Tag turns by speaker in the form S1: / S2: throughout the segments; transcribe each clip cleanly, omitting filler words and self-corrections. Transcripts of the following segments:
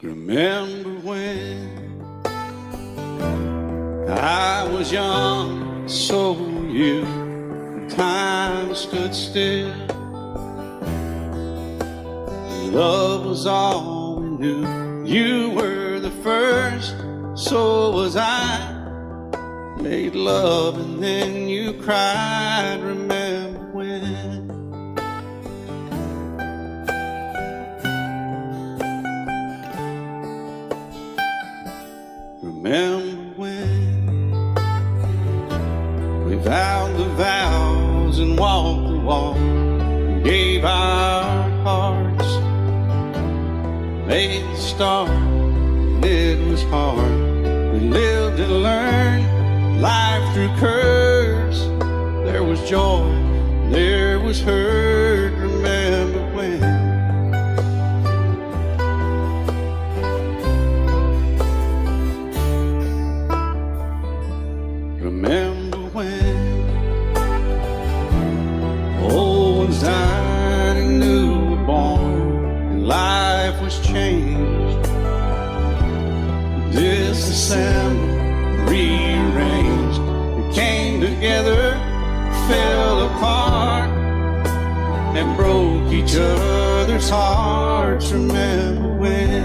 S1: Remember when I was young, so were you. Time stood still. Love was all we knew. You were the first, so was I. Made love and then you cried. Remember when? Remember when we vowed the vows and walked the walk, and gave our hearts, made the start, and it was hard. We lived and learned life through curves. There was joy, there was hurt. Remember when? Remember when old ones died and new were born, and life was changed, disassembled, rearranged. We came together, fell apart, and broke each other's hearts. Remember when?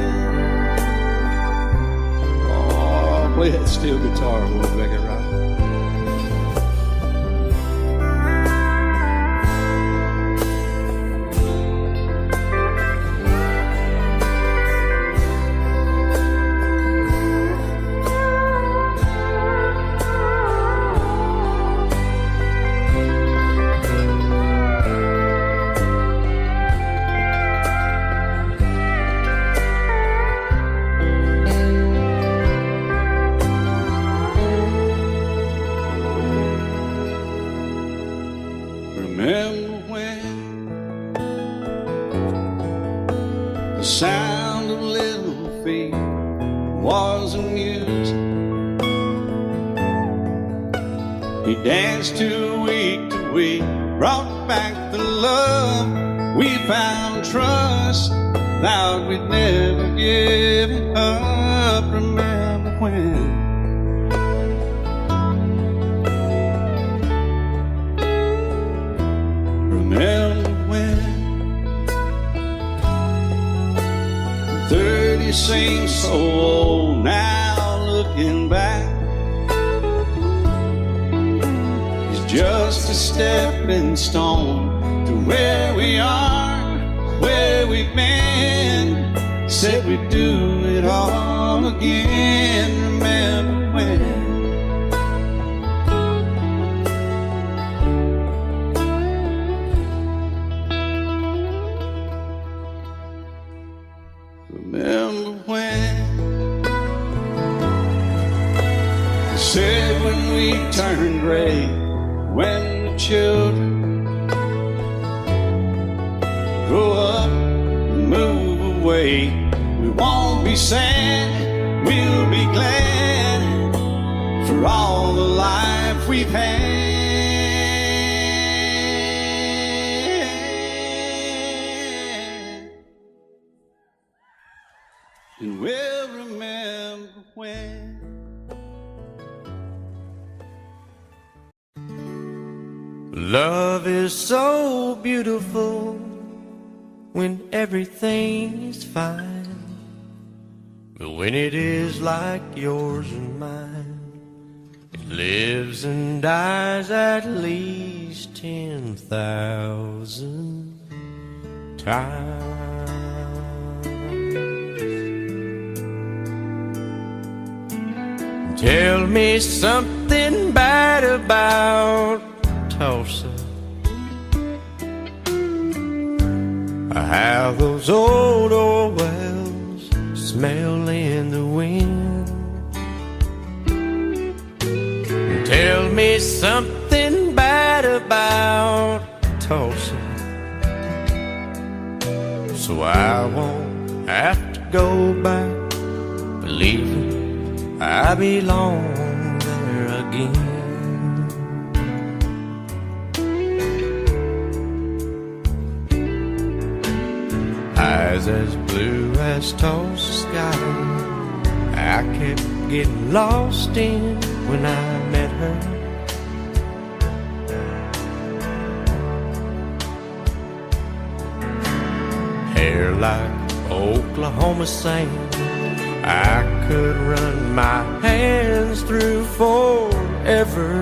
S1: Oh, play that steel guitar, we'll make it right. Remember when the sound of little feet was a music he danced to week, brought back the love we found, trust, vowed we'd never give it up. Remember when? Remember when 30 seems so old now, looking back, it's just a stepping stone to where we are, where we've been. Said we'd do it all again. Remember when? Remember when they said when we turned gray, when the children grow up and move away, we won't be sad, we'll be glad for all the life we've had. And we'll remember when.
S2: Love is so beautiful when everything is fine, but when it is like yours and mine, it lives and dies at least 10,000 times. Tell me something bad about Tulsa, how those old wells smell in the wind. Tell me something bad about Tulsa, so I won't have to go back believing I belong there again. I eyes as blue as Tulsa sky. I kept getting lost in when I met her. Hair like Oklahoma sand, I could run my hands through forever.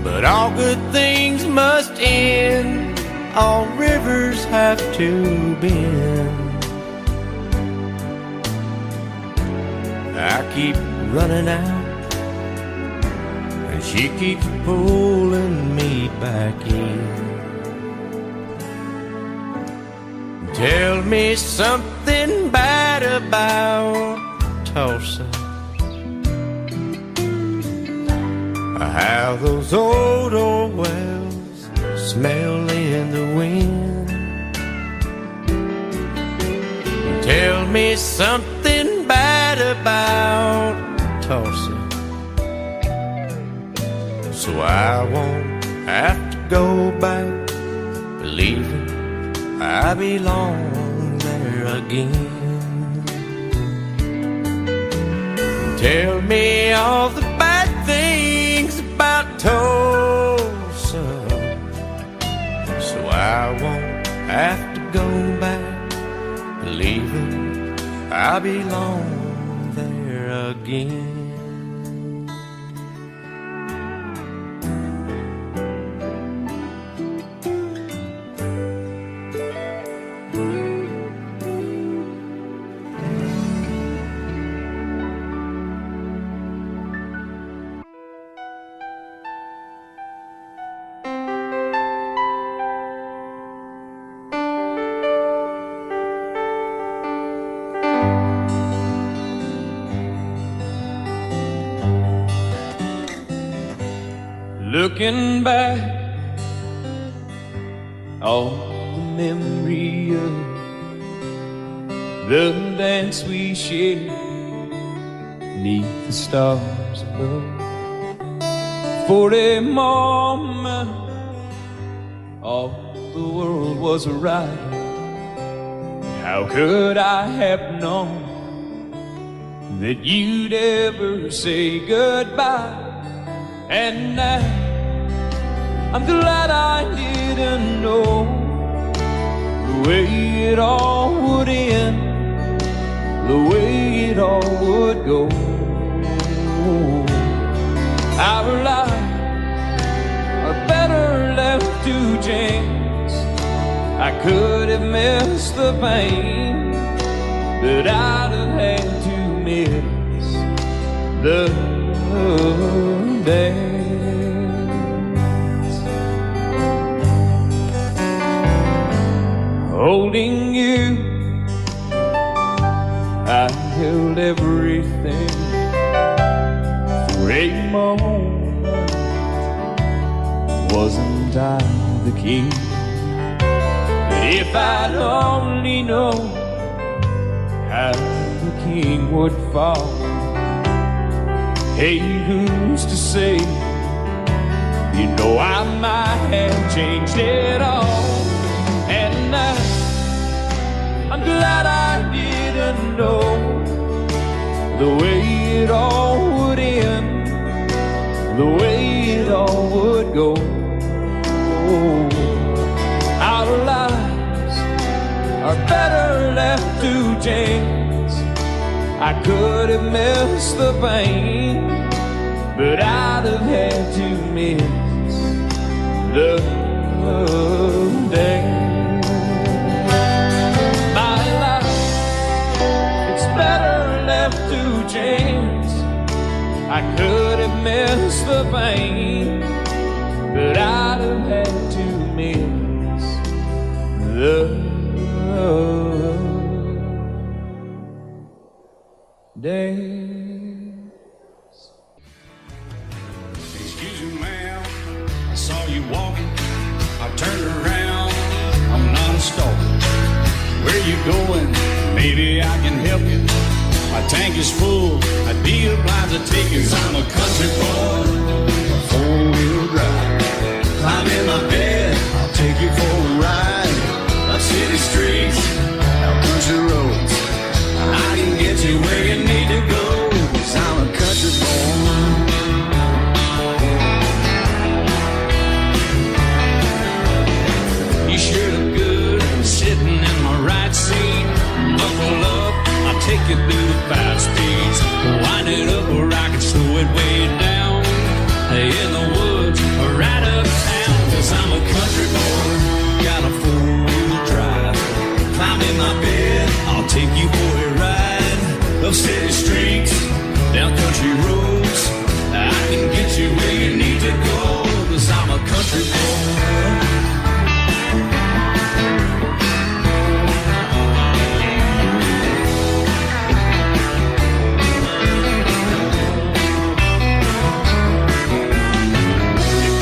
S2: But all good things must end, all rivers have to bend. I keep running out, and she keeps pulling me back in. Tell me something bad about Tulsa, how those old wells smell in the wind. Tell me something bad about Tulsa, so I won't have to go back believing I belong there again. Tell me all the bad things about Tulsa, so I won't have to go back believing I belong there again.
S3: Looking back, all the memory of the dance we shared neath the stars above. For a moment, all the world was right. How could I have known that you'd ever say goodbye? And now I'm glad I didn't know the way it all would end, the way it all would go. Our lives are better left to chance. I could have missed the pain, but I'd have had to miss the dance. Holding you, I held everything for a moment. Wasn't I the king? But if I'd only known how the king would fall, hey, who's to say? You know I might have changed it all. And I'm glad I didn't know the way it all would end, the way it all would go. Our lives are better left to chance. I could have missed the pain, but I'd have had to miss the day. My life, it's better left to chance. I could have missed the pain, but I'd have had to miss the days.
S1: Excuse me, ma'am, I saw you walking. I turned around, I'm not a stalker. Where you going? Maybe I can help you. My tank is full, I'd be obliged to take you. 'Cause I'm a country boy, a
S3: the fast speeds. Wind it up or I can slow it way down. In the woods or right uptown. 'Cause I'm a country boy, got a four-wheel drive. Climb in my bed, I'll take you for a ride. Up city streets, down country roads. I can get you where you need to go. 'Cause I'm a country boy.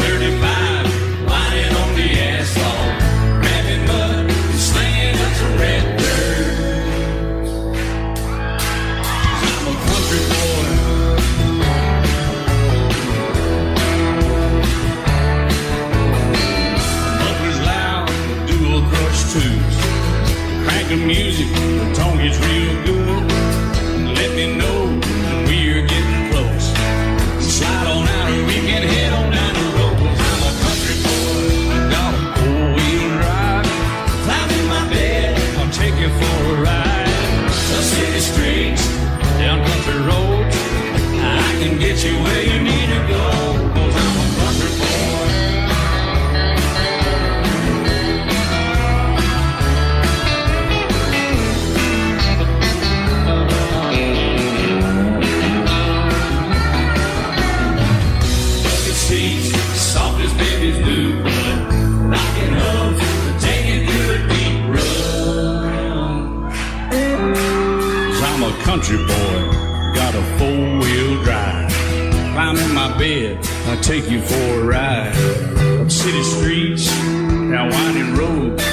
S3: 35, lying on the asphalt, grabbing mud, slinging up some red dirt. 'Cause I'm a country boy. Muffler's loud, dual crush tubes. Crank the music, the tone gets real good. Let me know when we're getting close. Slide on out and we can head on down the road. 'Cause I'm a country boy, got a four-wheel drive. Climb in my bed, I'll take you for a ride. The city streets, down country roads. I can get you where you need to go. 'Cause I'm a country boy. Bucket seats, soft as babies do, but knocking up to take it through a deep run. 'Cause I'm a country boy, got a four-wheel drive. Climb in my bed, I'll take you for a ride. Up city streets, down winding roads.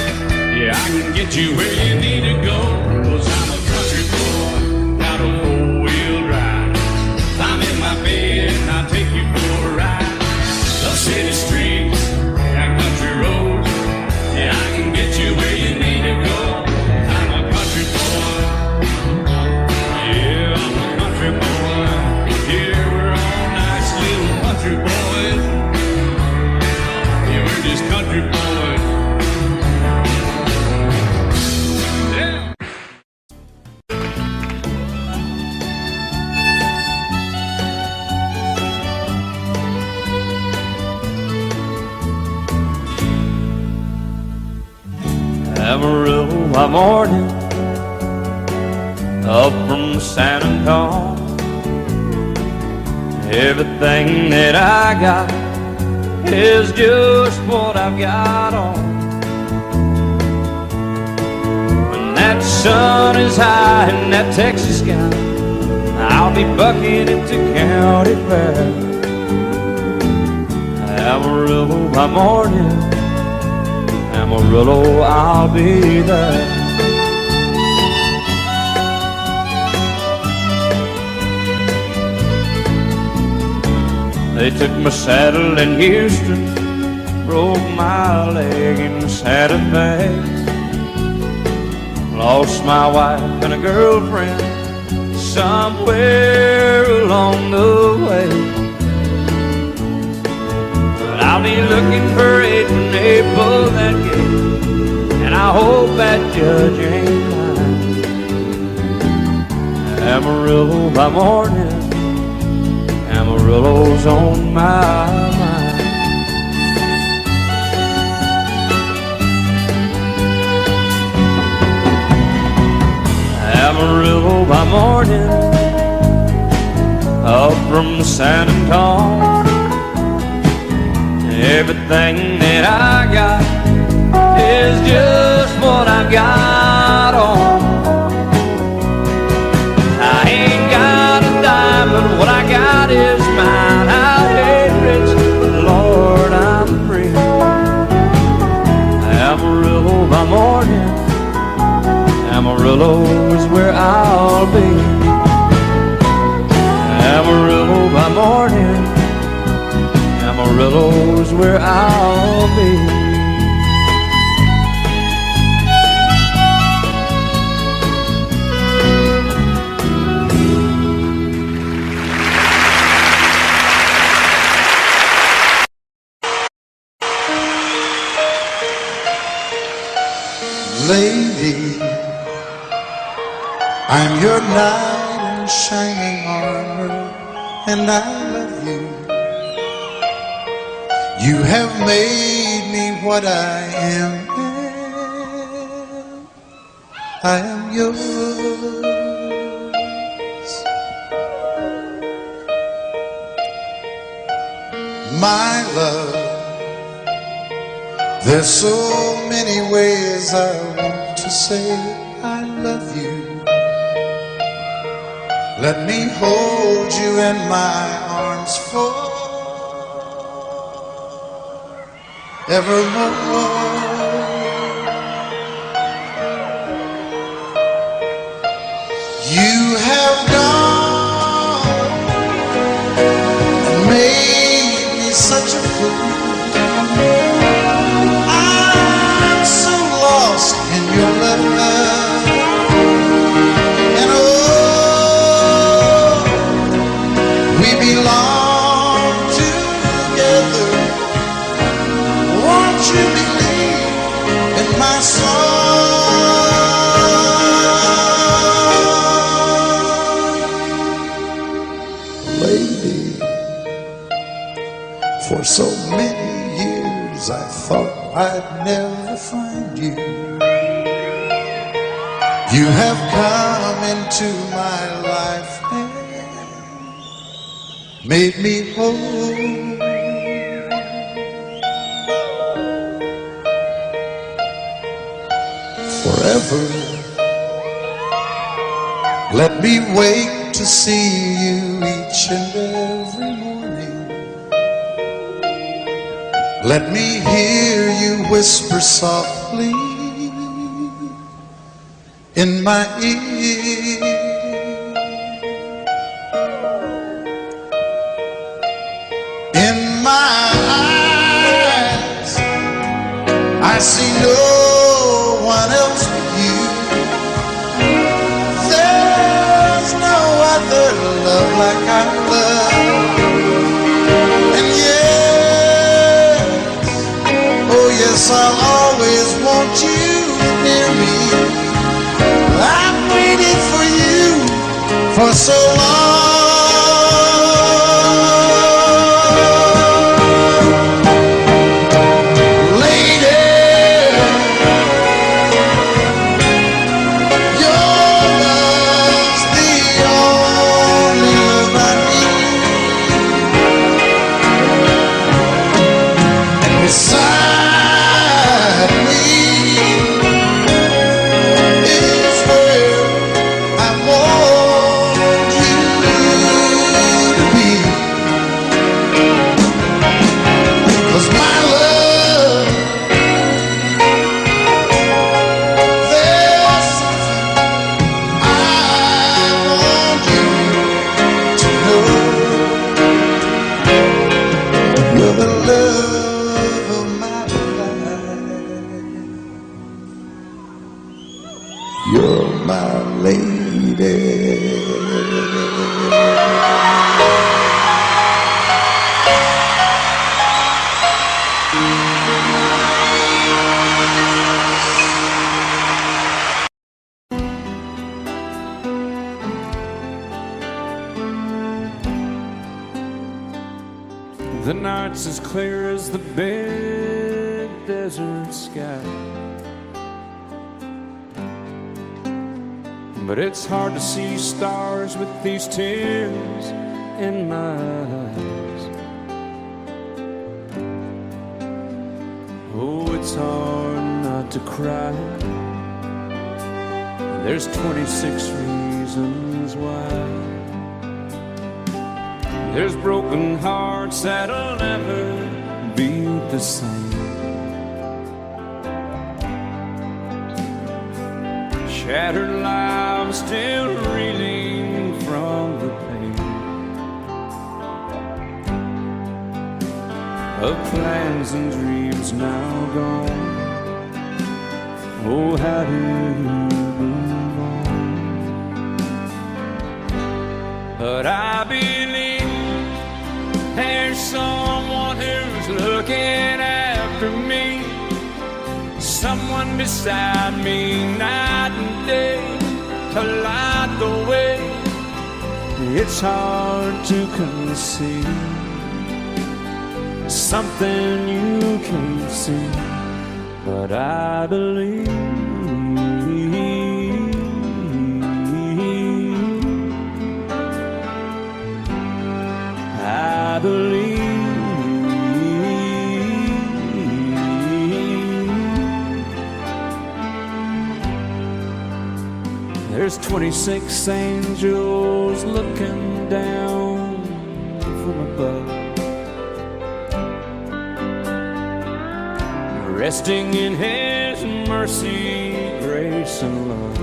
S3: Yeah, I can get you where you need to go. 'Cause I'm a country boy, got a four-wheel drive. Climb in my bed, and I'll take you for a ride. Up city streets, down country roads. Yeah, I can get you where you need to go. I'm a country boy. Yeah, I'm a country boy. Yeah, we're all nice little country boys. Yeah, we're just country boys. Yeah.
S2: Amarillo, I'm morning up from San Antonio. Everything that I got is just what I've got on. When that sun is high in that Texas sky, I'll be bucking into county fair. Amarillo, I'm morning. Amarillo, I'll be there. They took my saddle in Houston, broke my leg in Santa Fe. Lost my wife and a girlfriend somewhere along the way. But I'll be looking for it when they pull that gate, and I hope that judge ain't lying. Amarillo by morning, Amarillo's on my mind. Amarillo by morning, up from San Antonio. Everything that I got is just what I've got on. I ain't got a dime, but what I got is mine. I ain't rich, but Lord, I'm free. Amarillo by morning, Amarillo is where I'll be. Amarillo by morning, Amarillo's where I'll be.
S4: Lady, I'm your knight in shining armor, and I love you. You have made me what I am. I am yours. My love, there's so many ways I want to say I love you. Let me hold you in my arms forevermore. You have gone and made me such a fool. I'm so lost in your love, and oh, we belong together. Won't you believe in my song? Lady, for so many years I thought I'd never find you. You have come into my life and made me whole. Forever, let me wake to see you each and every morning. Let me hear you whisper softly in my ear. In my eyes, I see no one else but you. There's no other love like I love. And yes, oh yes, I'll always want you near me. I've waited for you for so long. Beside me is where I want you to be. 'Cause my love, there's something I want you to know. You're the love of my life. You're my lady.
S3: The night's as clear as the big desert sky, but it's hard to see stars with these tears in my eyes. Oh, it's hard not to cry. There's 26 reasons why. There's broken hearts that'll never be the same. Shattered lives still reeling from the pain of plans and dreams now gone. Oh, how do you move on? But I believe there's someone who's looking after me, someone beside me night and day to light the way It's hard to conceive something you can't see, but I believe. I believe. There's 26 angels looking down from above, resting in His mercy, grace, and love.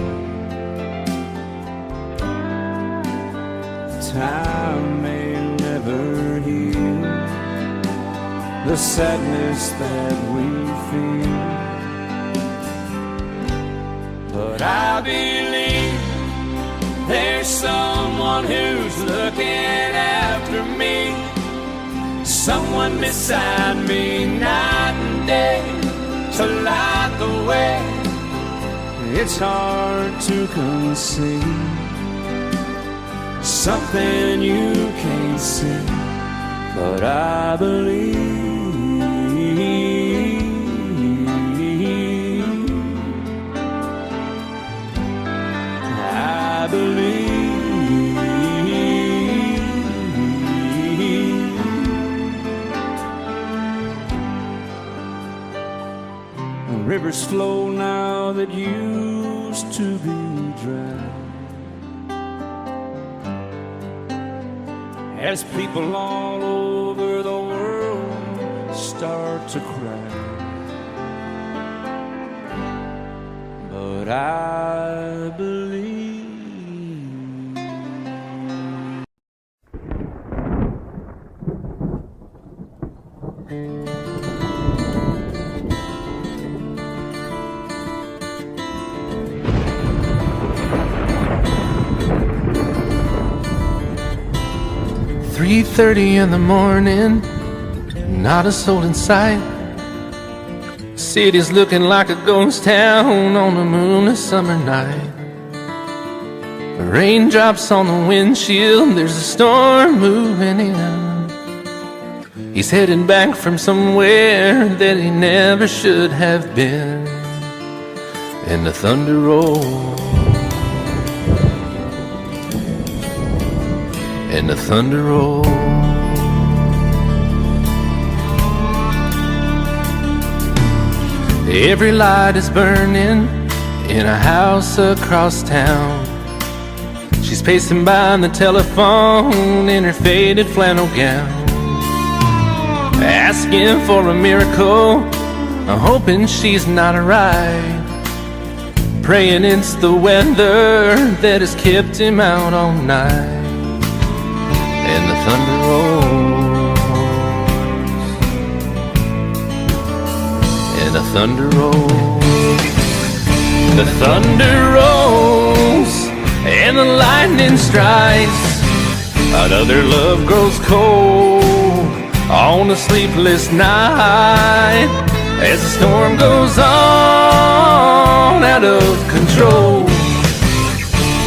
S3: Time may never heal the sadness that we feel, but I believe there's someone who's looking after me, someone beside me night and day to light the way. It's hard to conceive something you can't see, but I believe. I believe. Rivers flow now that used to be dry, as people all over the world start to cry. But I believe.
S2: "3:30 in the morning, not a soul in sight. City's looking like a ghost town on a moonless summer night. Raindrops on the windshield, there's a storm moving in. He's heading back from somewhere that he never should have been. And the thunder rolls, and the thunder rolls. Every light is burning in a house across town. She's pacing by the telephone in her faded flannel gown, asking for a miracle, hoping she's not alright, praying it's the weather that has kept him out all night. And the thunder rolls, and the thunder rolls. The thunder rolls, and the lightning strikes. Another love grows cold on a sleepless night, as the storm goes on out of control.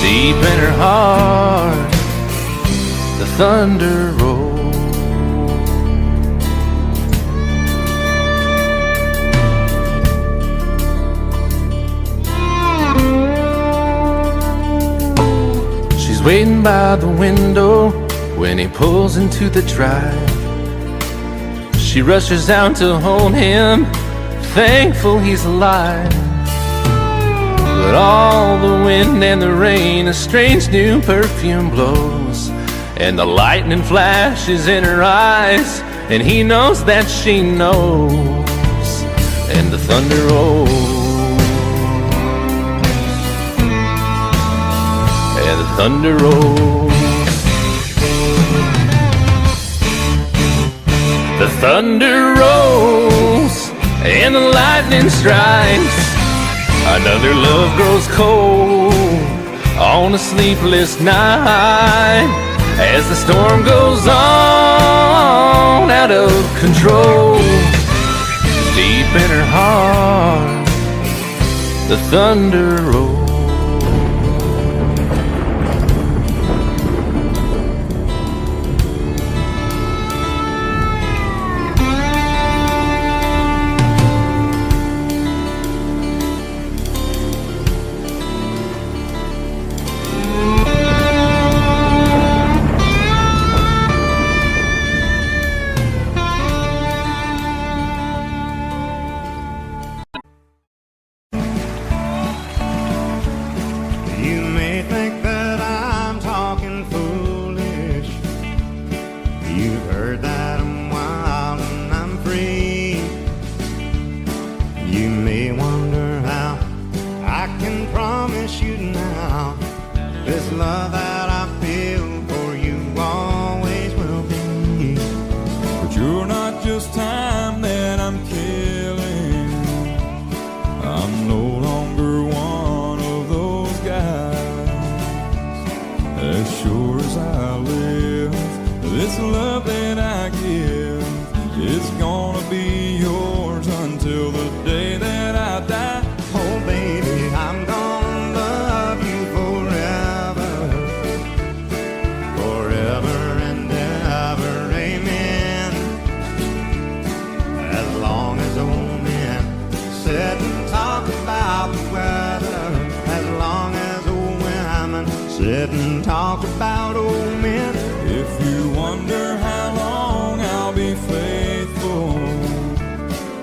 S2: Deep in her heart, the thunder rolls. She's waiting by the window when he pulls into the drive. She rushes out to hold him, thankful he's alive. But all the wind and the rain, a strange new perfume blows, and the lightning flashes in her eyes, and he knows that she knows. And the thunder rolls, and the thunder rolls. The thunder rolls, and the lightning strikes. Another love grows cold on a sleepless night, as the storm goes on out of control. Deep in her heart, the thunder rolls.
S3: sure as I live, this love that I give is gonna be yours until the day that I die.
S5: Oh, baby, I'm gonna love you forever, forever and ever, amen. As long as old men sit and talk about the weather, as long as old women sit and talk about old men.
S3: If you wonder how long I'll be faithful,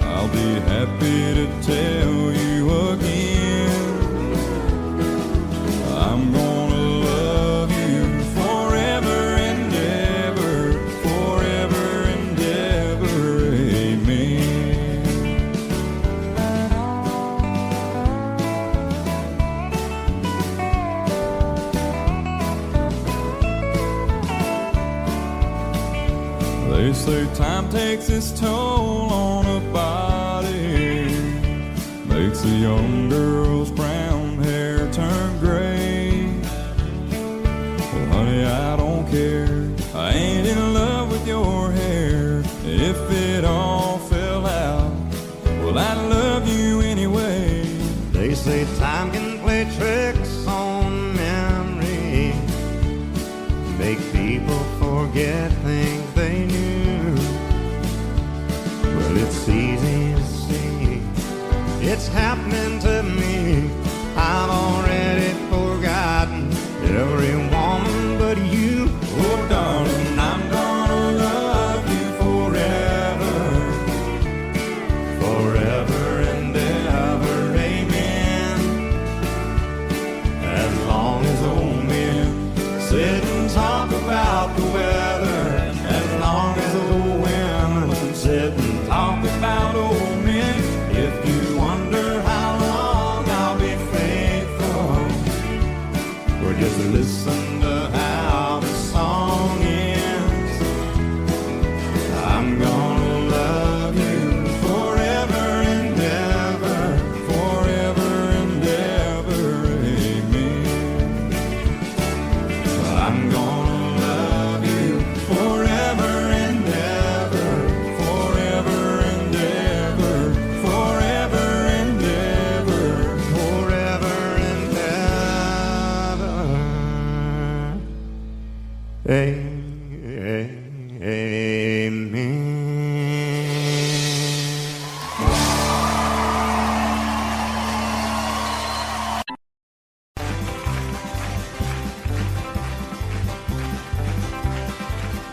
S3: I'll be happy to tell you again. I'm gonna love you forever and ever, forever and ever, amen. They say time takes its toll on a body, makes a young girl's brown hair turn gray. Well, honey, I don't care, I ain't in love with your hair. If it all fell out, well, I'd love you anyway.
S5: They say time can play tricks on memory, make people forget things they knew. Well, it's easy to see, it's happening to me. I've already forgotten every woman but you.
S3: Oh, darling, I'm gonna love you forever,
S5: Forever and ever, amen. As long as old men sit and talk about the weather, as long as old women sit and talk about old men. If you wonder how long I'll be faithful, or just listen to how the song ends, I'm gonna love you forever and ever, forever and ever, amen. I'm gonna love you forever and ever, forever and ever, forever and ever, forever and ever, amen.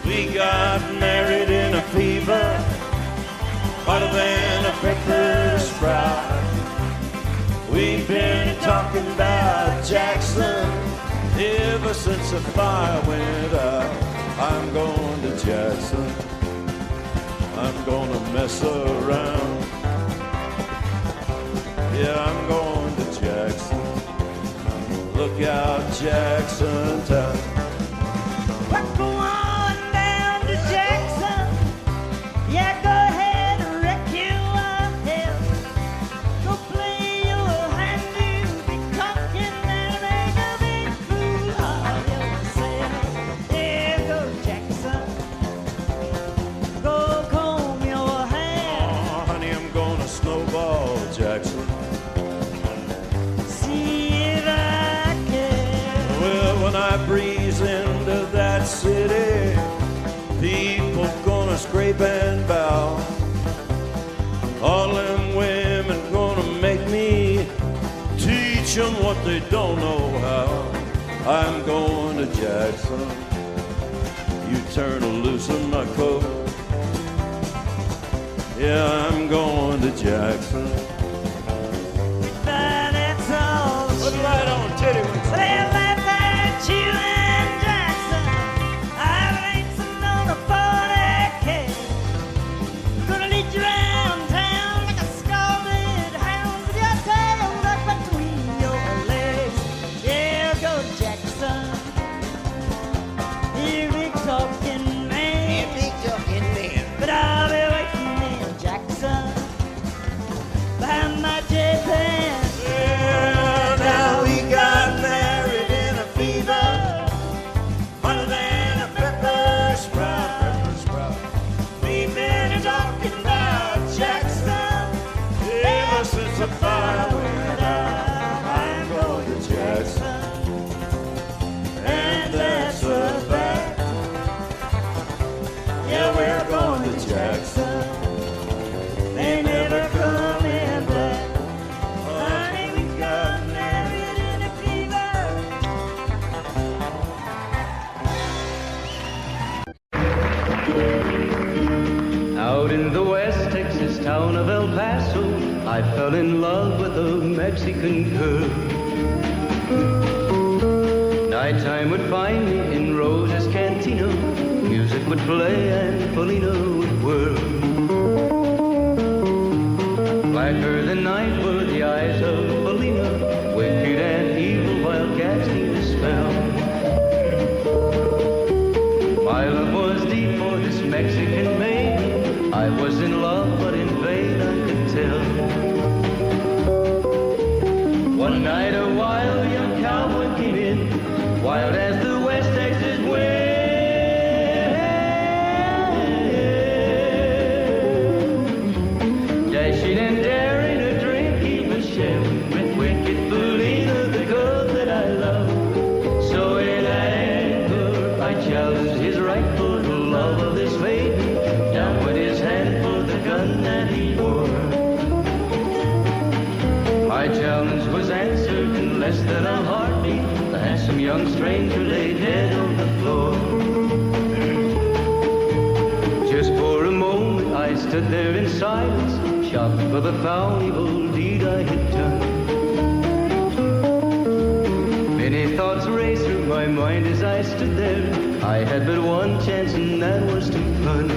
S3: we got married in a fever, hotter than a pepper sprout. We've been talking about Jackson ever since the fire went out. I'm going to Jackson, I'm gonna mess around. Yeah, I'm going to Jackson, look out Jackson town.
S6: We're going down to Jackson. Yeah, go ahead and wreck your hell. Go play your hand, you be talking and make a big fool of yourself. Yeah, go Jackson. Go comb your hair.
S3: Oh, honey, I'm gonna snowball Jackson.
S6: See if I can.
S3: Well, when I breeze into that city, people gonna scrape and bow. All them women gonna make me teach them what they don't know how. I'm going to Jackson, you turn loose in my coat. Yeah, I'm going to Jackson.
S6: But it's all
S3: Put it right on, titty.
S6: they laugh at you and Jackson. I ain't on a 40K. Gonna lead you around town like a scalded hound with your tail tucked between your legs. Yeah, go Jackson. You big talking man. But I'll be waiting in Jackson.
S7: Out in the West Texas town of El Paso, I fell in love with a Mexican girl. Nighttime would find me in Rosa's Cantina. Music would play and Felina would whirl. Blacker than night were the eyes of Felina, wicked and evil while casting a spell. My love was deep for this Mexican maiden. I was in love, but in vain I could tell. One night a wild young cowboy came in, wild as the West Texas wind. Dashing and daring, a drink he was sharing with wicked Felina, the girl that I love. So in anger I challenged his rightful love of this maiden. Down went his hand for the gun that he wore. My challenge was answered in less than a heartbeat. The handsome young stranger laid dead on the floor. Just for a moment I stood there in silence, shocked for the foul evil deed I had done. Many thoughts raced through my mind as I stood there. I had but one chance and that was to run.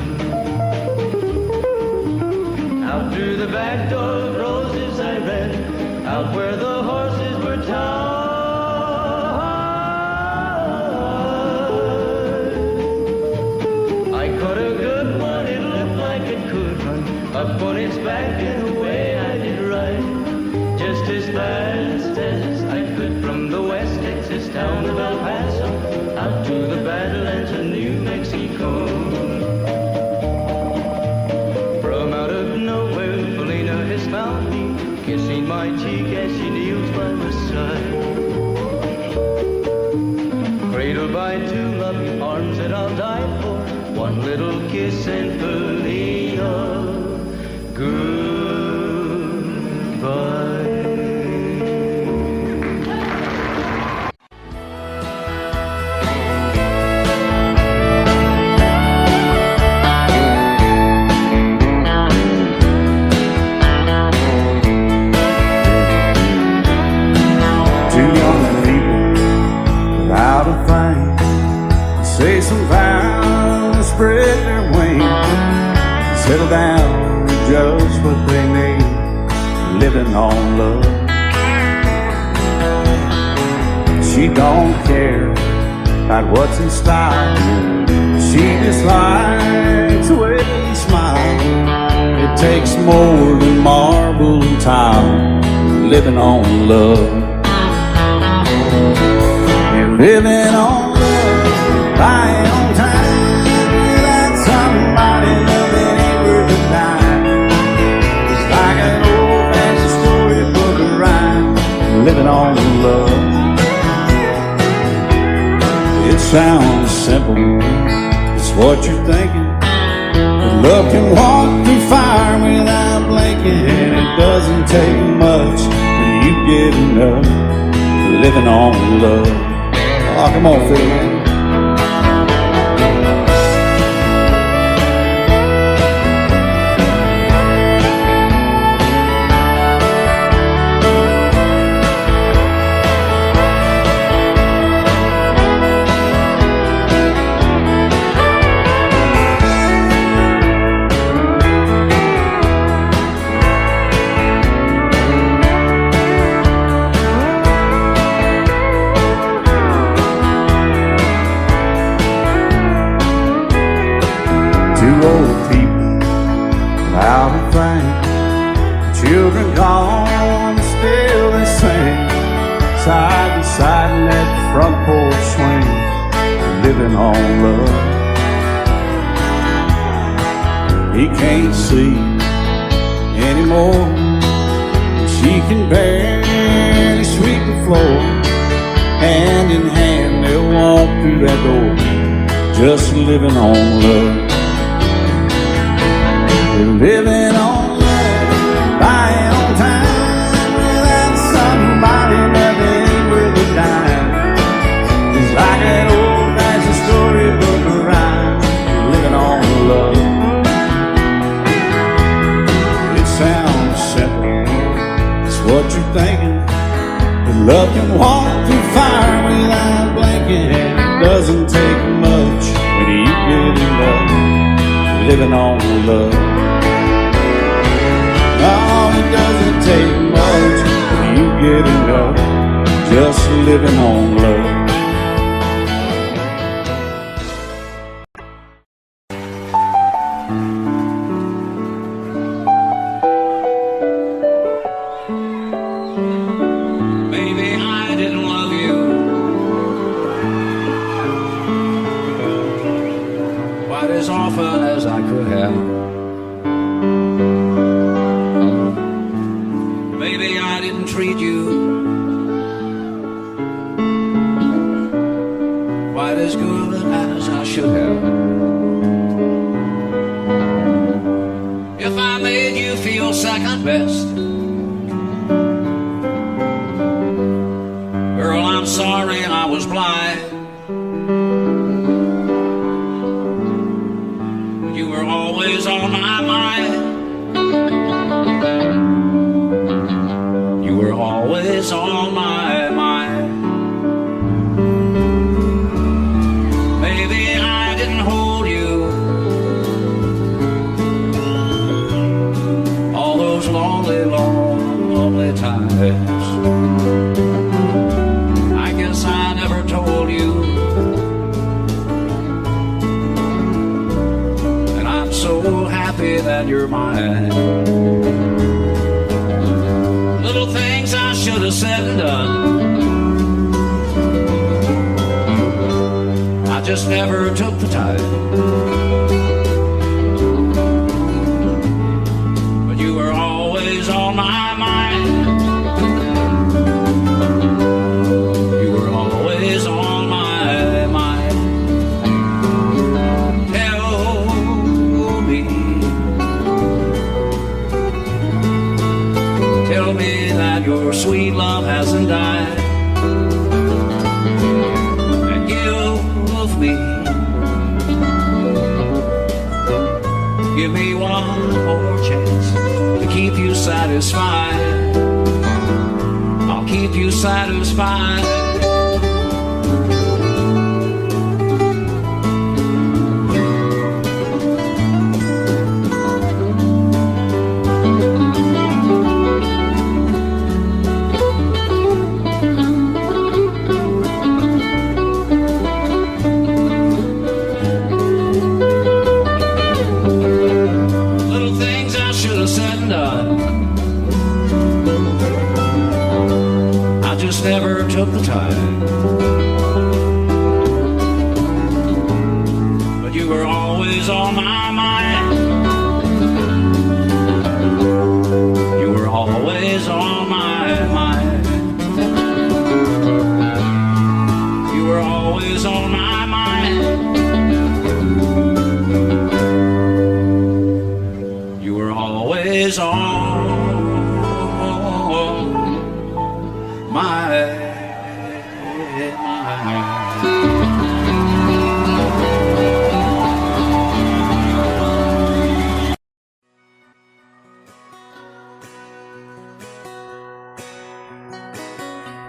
S7: Out through the back door of Roses I ran, out where the horses were tied. I caught a good one, it looked like it could run, up on its back and away I did ride. Just as fast as I could from the West Texas town of El Paso, out to the Badlands of New Mexico. From out of nowhere, Felina has found me, kissing my cheek as she kneels by my side. Cradled by two loving arms that I'll die for, one little kiss and Felina, goodbye.
S1: Two young people without a thing, say some vows, spread their wings, settle down to just what they need, living on love. She don't care about what's in style, she just likes the way they smile. It takes more than marble and tile, living on love. You're living on love, buying on time, without somebody loving ain't worth a dime. It's like an old-fashioned storybook of rhyme, living on love. It sounds simple, it's what you're thinking, but love can walk through fire without blinking, and it doesn't take much till you get enough, living on love. Oh, come on, Phil, man. Two old people without a thing, children gone, still they sing, side by side in that front porch swing, living on love. He can't see anymore, she can barely sweep the floor. Hand in hand they'll walk through that door, just living on love. We're living on love, buying on time, without somebody that ain't worth a dime. It's like an old-fashioned storybook of rhyme, living on Love can walk through fire without blinking, and it doesn't take much when you get enough living on love. Oh, it doesn't take much when you get enough just living on love.
S3: Maybe I didn't love you quite as often as I could have. Maybe I didn't treat you quite as good as I should have. If I made you feel second best, girl, I'm sorry I was blind. You were always on my mind. You were always on my mind. Maybe I didn't hold you all those lonely, lonely times. I guess I never told you, and I'm so happy that you're mine. Little things I should have said and done, I just never took the time. But you were always on my mind. You were always on my mind. Tell me that your sweet love hasn't died, and give me one more chance to keep you satisfied. I'll keep you satisfied. Never took the time, but you were always on my mind. You were always on my mind. You were always on my mind. You were always on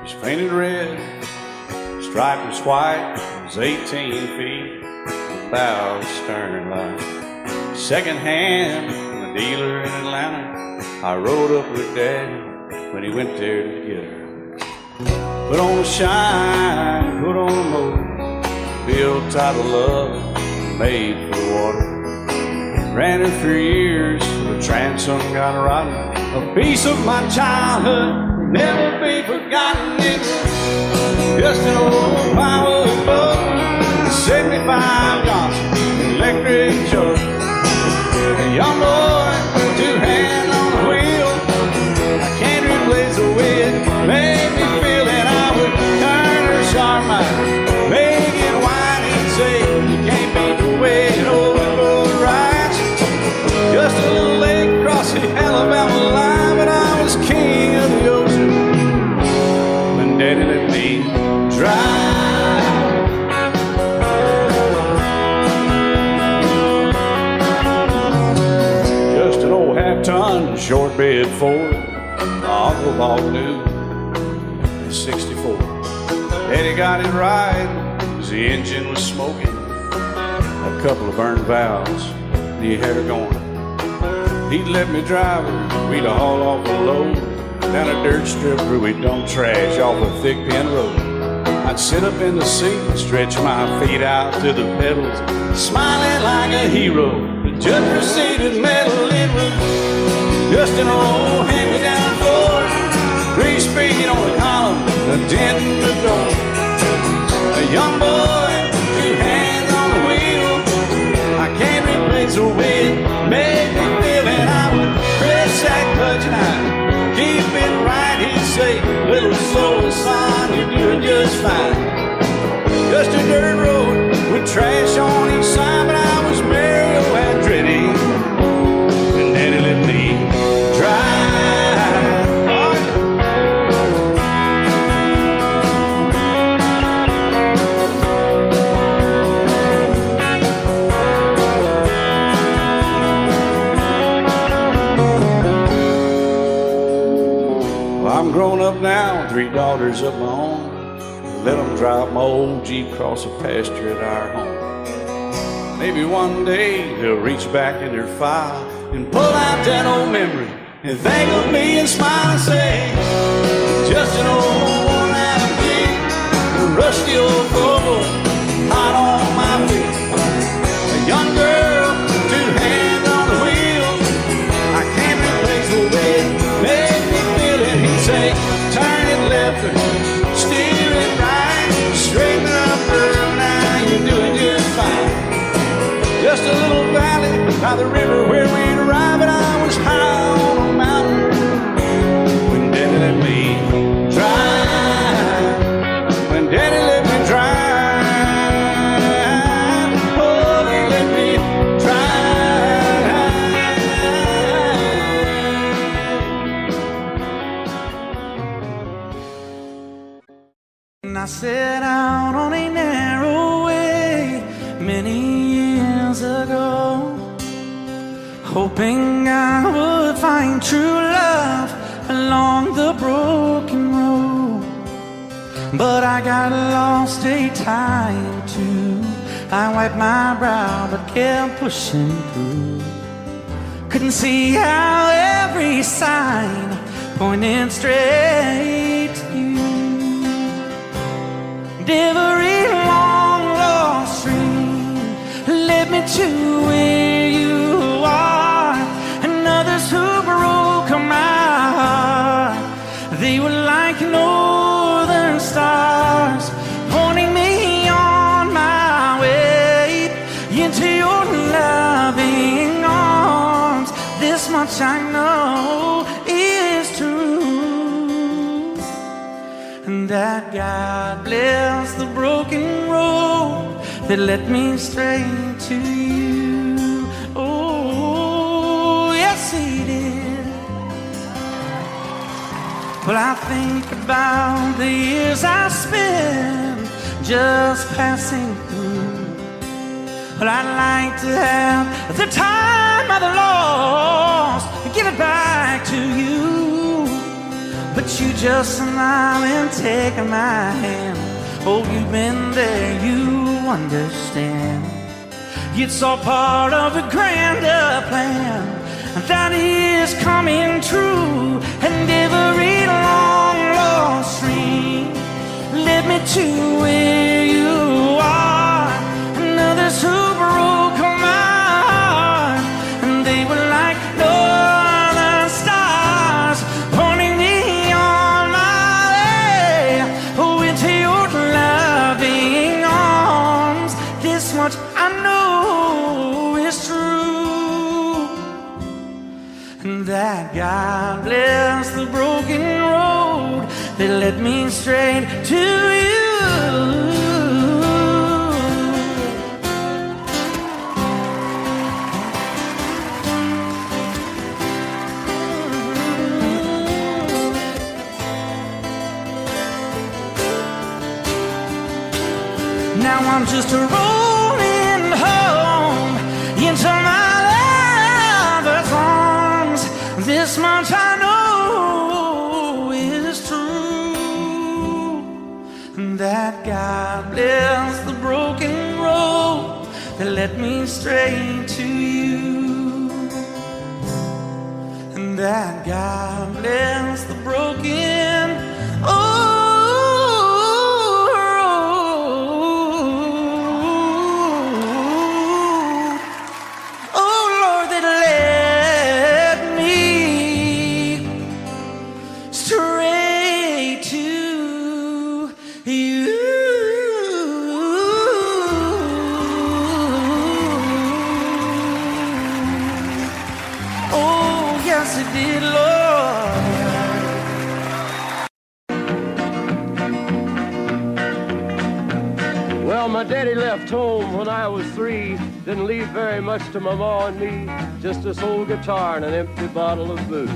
S1: It's painted red, striped was white, it was 18 feet, bow stern line. Second hand from a dealer in Atlanta, I rode up with Daddy when he went there to get her. Put on a shine, put on a motor, built out of love, made for the water. Ran her for years, the transom got rotten. A piece of my childhood, never be forgotten. It's just an old power boat, 75 Johnson, electric truck. A young boy, two hands on the wheel. I can't replace the way it made me feel that I would turn her sharp mind, make it wide and say you can't beat the way it over rides. Just a little lake across the Alabama line, but I was king of the ocean when Daddy let me drive. Just an old half-ton short bed Ford, my Uncle Bob knew. 6 before. Eddie got it right as the engine was smoking. A couple of burned valves, the air going. He'd let me drive her, we'd haul off a load down a dirt strip where we dump trash off a thick pin road. I'd sit up in the seat and stretch my feet out to the pedals, smiling like a hero. The judge proceeded metal, it was just an old hand-me-down Ford, grease speed on the column, a dent in the door. A young boy, two hands on the wheel, I can't replace the way it made me feel. And I would press that clutch and I'd keep it right. He'd say, little slow, son, you're doing just fine. Just a dirt road with trash on each side, but I was Mario Andretti, and Daddy let me drive. I'm grown up now, 3 daughters of my own. Let them drive my old Jeep across the pasture at our home. Maybe one day they'll reach back in their file and pull out that old memory and think of me and smile and say, just an old worn-out Jeep, a rusty old Volvo, hot on my feet. A young girl, 2 hands on the wheel, I can't replace the way it made me feel. And he'd say, turn it left or steer it right, straighten up girl, now you're doing just fine. Just a little valley by the river where we'd arrive, and I was high on a mountain when Daddy let me drive. When Daddy let me drive, oh, he let me
S6: And I set out on a narrow way many years ago, hoping I would find true love along the broken road. But I got lost a time or two. I wiped my brow but kept pushing through. Couldn't see how every sign pointed straight to you. Every long lost stream led me to where you are, and others who broke my heart, they were like northern stars, pointing me on my way into your loving arms. This much I know is true, and that God bless the broken road that led me straight to you. Oh, yes, He did. Well, I think about the years I spent just passing through. Well, I'd like to have the time I've lost and give it back to you. But you just smile and take my hand. Oh, you've been there, you understand. It's all part of a grander plan that is coming true. And every long lost stream led me to where you are, and others who broke my heart, and they were like northern stars, pointing me on my way, oh, into your loving arms. This much I know is true, and that God bless the broken road that led me straight to you. Now I'm just rolling home into my lover's arms. This much I know is true.
S8: that led me straight to you. And that God bless the broken.
S9: Well, my daddy left home when I was 3. Didn't leave very much to my ma and me. Just this old guitar and an empty bottle of booze.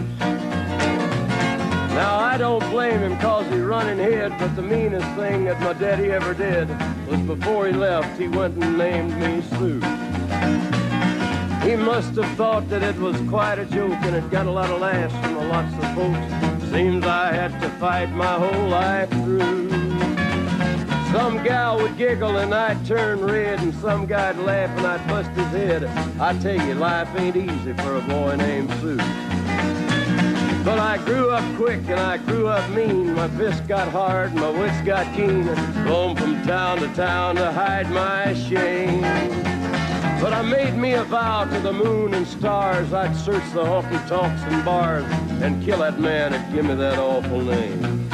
S9: Now, I don't blame him 'cause he run and hid, but the meanest thing that my daddy ever did was before he left, he went and named me Sue. He must have thought that it was quite a joke, and it got a lot of laughs from lots of folks. Seems I had to fight my whole life through. Some gal would giggle and I'd turn red, and some guy'd laugh and I'd bust his head. I tell you, life ain't easy for a boy named Sue. But I grew up quick and I grew up mean. My fists got hard and my wits got keen. Roamed from town to hide my shame. But I made me a vow to the moon and stars, I'd search the honky-tonks and bars and kill that man that give me that awful name.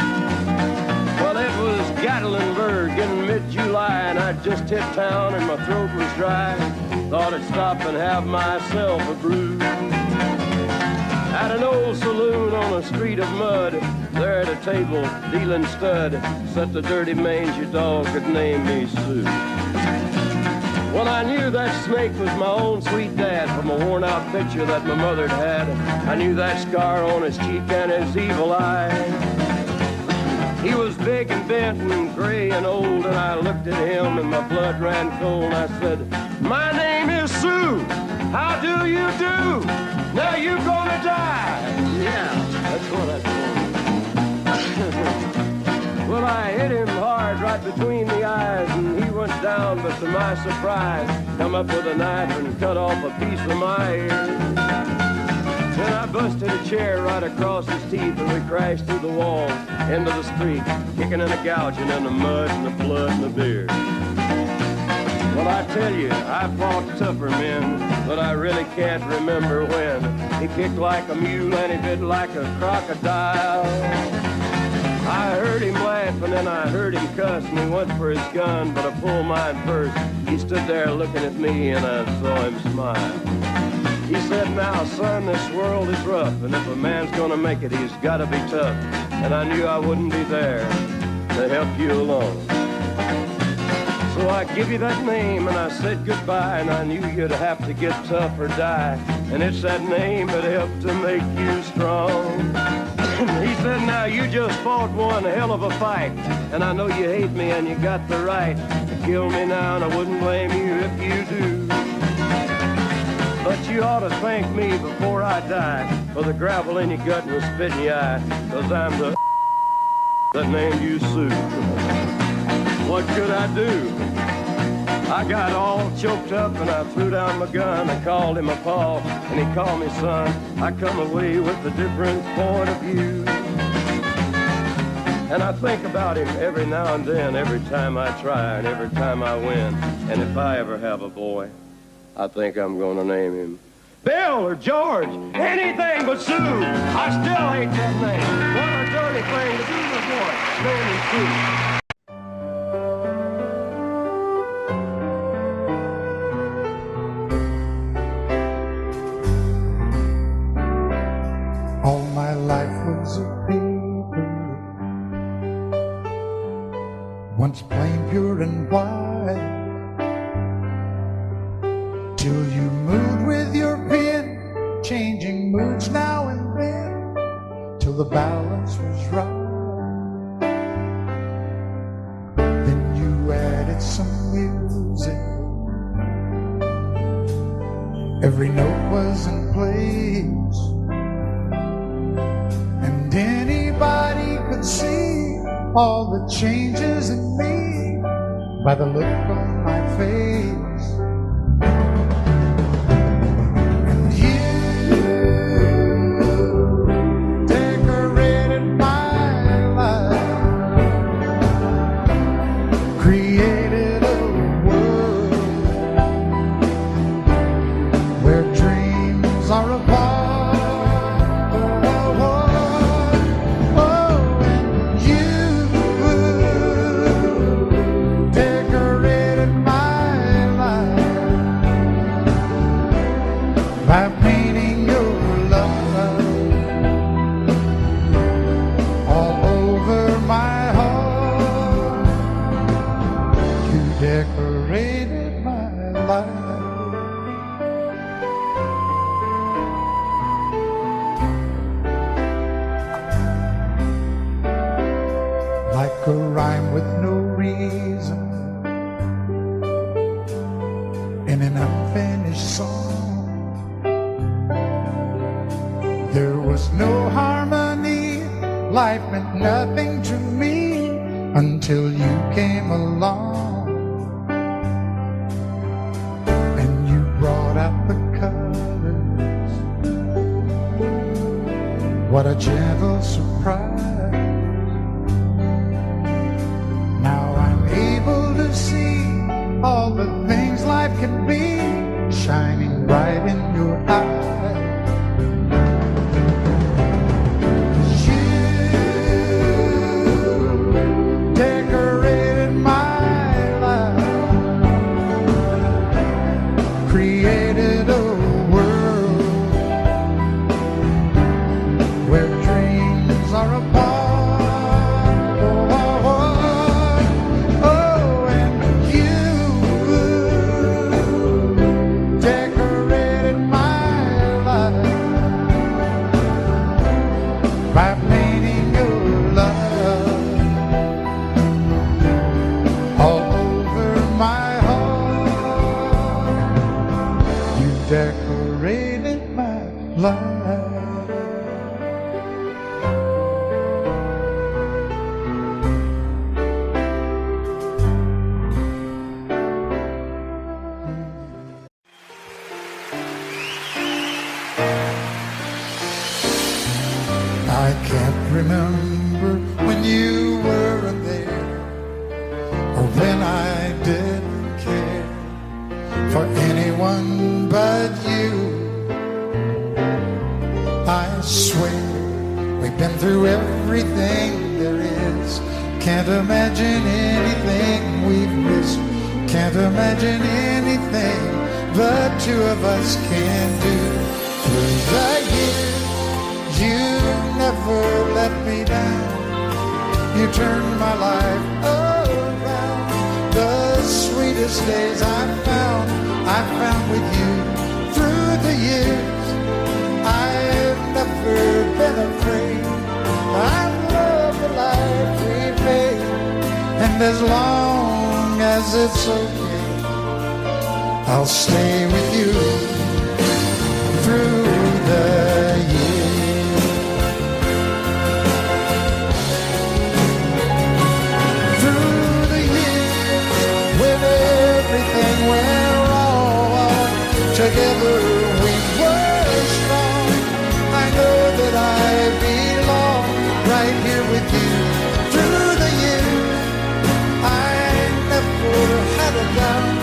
S9: Well, it was Gatlinburg in mid-July, and I'd just hit town and my throat was dry. Thought I'd stop and have myself a brew. At an old saloon on a street of mud, there at a table, dealing stud, sat the dirty mangy dog that named me Sue. Well, I knew that snake was my own sweet dad from a worn-out picture that my mother'd had. I knew that scar on his cheek and his evil eye. He was big and bent and gray and old, and I looked at him and my blood ran cold. I said, "My name is Sue. How do you do? Now you gonna die." Yeah, that's what I told him. Well, I hit him hard right between the eyes, and he went down, but to my surprise, come up with a knife and cut off a piece of my ear. Then I busted a chair right across his teeth, and we crashed through the walls into the street, kicking and a gouging in the mud and the blood and the beer. Well, I tell you, I fought tougher men, but I really can't remember when. He kicked like a mule and he bit like a crocodile. I heard him laugh and then I heard him cuss, and he went for his gun, but I pulled mine first. He stood there looking at me and I saw him smile. He said, "Now, son, this world is rough, and if a man's gonna make it, he's gotta be tough." And I knew I wouldn't be there to help you along. So I give you that name and I said goodbye, and I knew you'd have to get tough or die. And it's that name that helped to make you strong. He said, "Now you just fought one hell of a fight, and I know you hate me and you got the right to kill me now, and I wouldn't blame you if you do. But you ought to thank me before I die for the gravel in your gut and the spit in your eye, 'cause I'm the that named you Sue." What could I do? I got all choked up and I threw down my gun. I called him a pa and he called me son. I come away with a different point of view. And I think about him every now and then, every time I try and every time I win. And if I ever have a boy, I think I'm gonna name him Bill or George, anything but Sue. I still hate that name. What a dirty thing to do to a boy, naming Sue.
S4: All my life was a paper, once plain, pure, and white, till you moved with your pen, changing moods now and then, till the balance was right. Then you added some music, every note was in place, and anybody could see all the changes in me by the look on my face. in an unfinished song. There was no harmony, life meant nothing to me until you came along. And you brought out the colors. What a gentle surprise. Now I'm able to see all the things life can be, shining bright in your eyes. Decorated my life. I can't remember when you weren't there, or when I didn't care for anyone but you. I swear we've been through everything there is. Can't imagine anything we've missed. Can't imagine anything the two of us can do. Through the years, you never let me down. You turned my life around. The sweetest days I found with you. Through the years, I've never been afraid. I love the life we made, and as long as it's okay, I'll stay with you through the years. Through the years, when everything went wrong, together we were strong. I know that I belong right here with you. Through the years, I never had a doubt.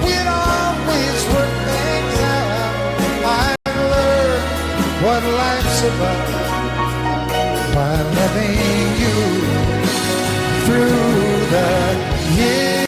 S4: We'd always work things out. I've learned what life's about by loving you through the years.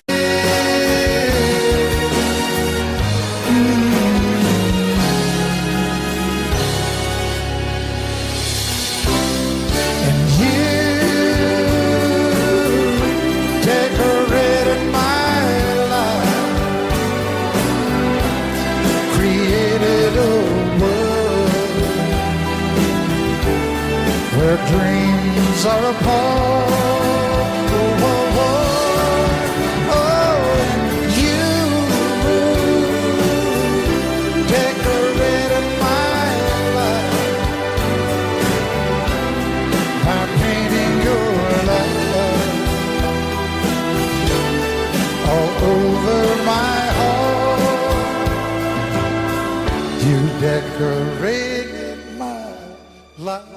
S4: Where dreams are apart. Oh, oh, oh. Oh, you decorated my life by painting your love all over my heart. You decorated my life.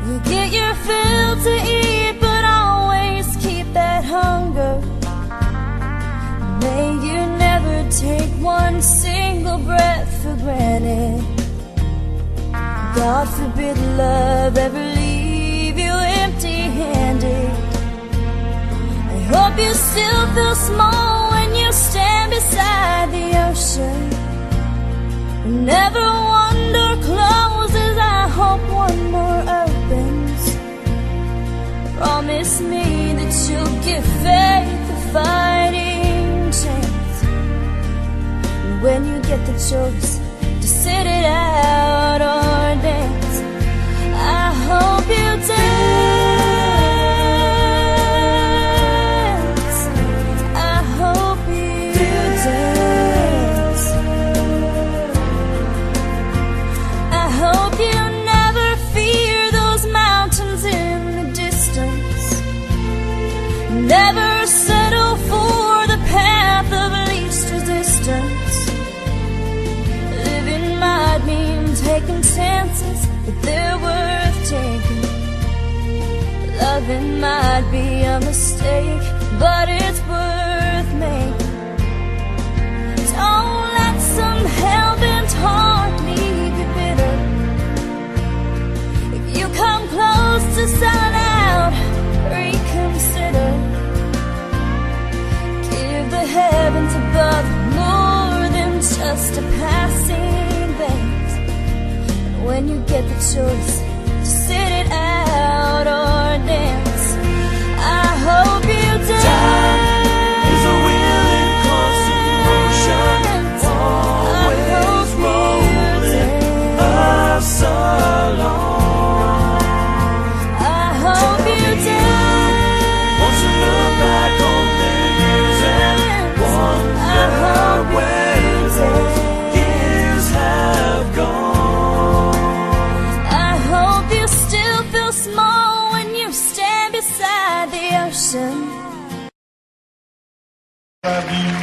S10: You get your fill to eat, but always keep that hunger. May you never take one single breath for granted. God forbid love ever leave you empty-handed. I hope hope you still feel small when you stand beside the ocean. Never one door closes, I hope one more opens. Promise me that you'll give faith a fighting chance. And when you get the choice to sit it out or dance, I hope you dance. I hope you dance. I hope you never fear those mountains in the distance. Never settle for the path of least resistance. Living might mean taking chances, but they're worth taking. Loving might be a mistake, but it's worth making. Don't let some hell-bent heart leave you bitter. If you come close to selling out, reconsider. Give the heavens above more than just a passing glance. And when you get the choice to sit it out or dance, I hope you dance.
S8: Time is a willing constant motion, always rolling us along.
S10: I hope you dance.
S8: Won't you look back on the years and wonder where those years have gone?
S10: I hope you still feel small when you stand beside the ocean.
S11: Love you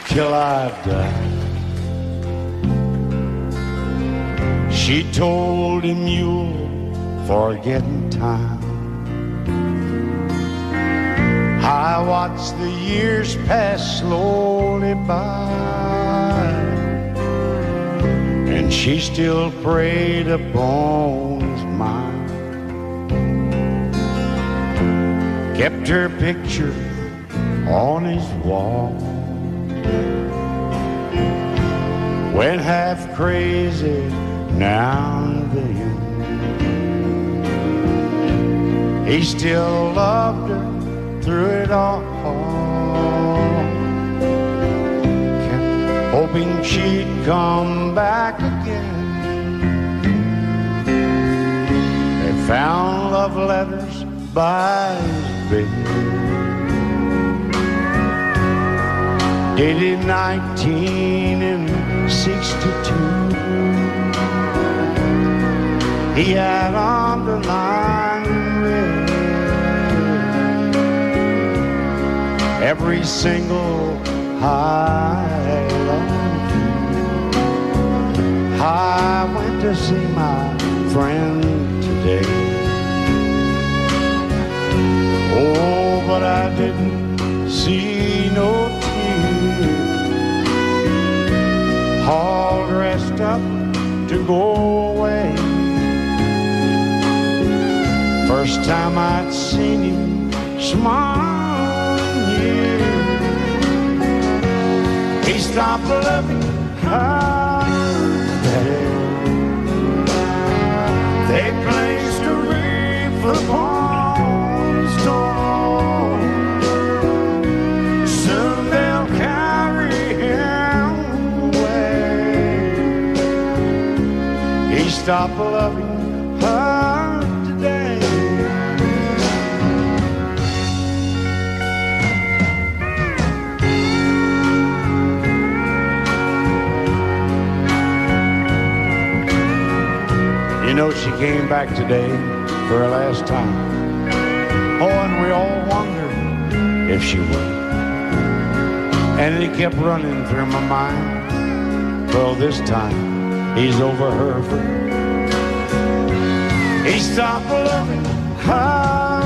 S11: till I die. She told him you'll forget in time. I watched the years pass slowly by, and she still preyed upon his mind. Kept her picture on his wall. Went half crazy now and then. He still loved her through it all. Kept hoping she'd come back again. They found love letters by his bed, dated 1962. He had underlined in red every single I love you. I went to see my friend today. Oh, but I didn't see no tears. All dressed up to go away. First time I'd seen him smile in years. He stopped loving her today. They placed a wreath upon his door. Soon they'll carry him away. He stopped loving her today. You know, she came back today for her last time. Oh, and we all wondered if she would. And it kept running through my mind. Well, this time, he's over her for good. He stopped loving her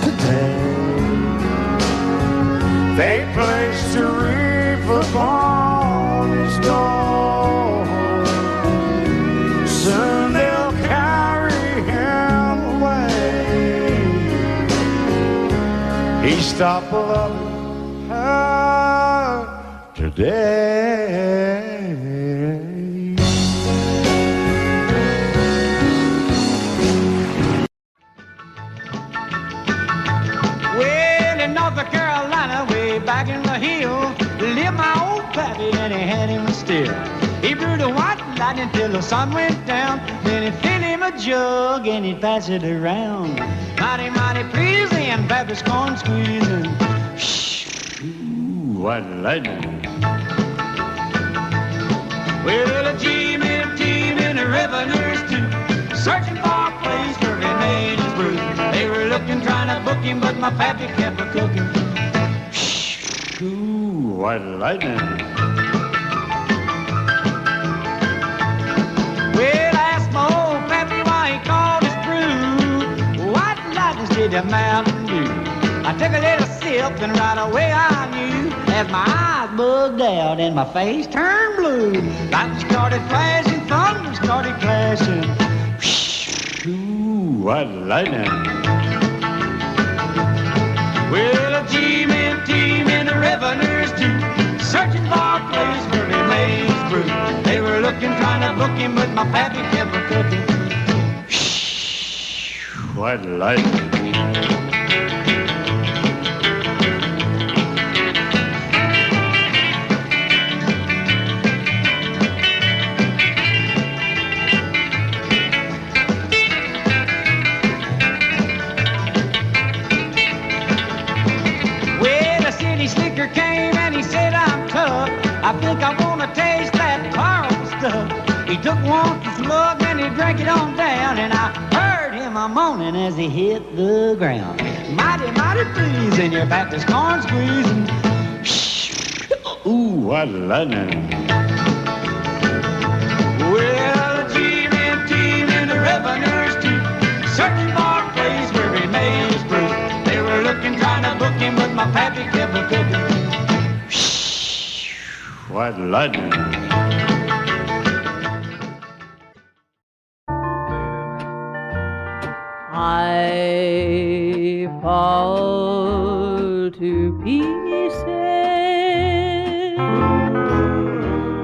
S11: today. They placed a wreath upon his door. Soon they'll carry him away. He stop loving her today.
S6: Well, in North Carolina, way back in the hill, lived my old pappy and he had him still. He brewed a white lightning till the sun went down. Then he'd fill him a jug and he'd pass it around. Mighty, mighty pleasing, Pappy's corn squeezing.
S11: Ooh, white lightning.
S6: Well, a team and the revenues too, searching for a place where he made his brew. They were looking, trying to book him, but my pappy kept a cooking.
S11: Ooh, white lightning.
S6: Well, I asked my old pappy why he called his brew White Lightning did the Mountain Dew. I took a little sip and right away I knew, as my eyes bugged out and my face turned blue. Lightning started flashing, thunder started clashing.
S11: Ooh, white lightning.
S6: Well, a team and the revenues too, searching for a place where he made his brew. They were looking, trying to book him, but my pappy kept a cooking.
S11: White lightning.
S6: Slicker came and he said, I'm tough. I think I want to taste that Carl stuff. He took one slug and he drank it on down, and I heard him a moaning as he hit the ground. Mighty, mighty pleasing, your Baptist corn squeezing.
S11: Ooh, white lightning.
S6: Well, the team and the revenues too, searching for a place where he made his brew. They were looking, trying to book him, but my pappy kept a cooking.
S11: White lightning.
S12: I fall to pieces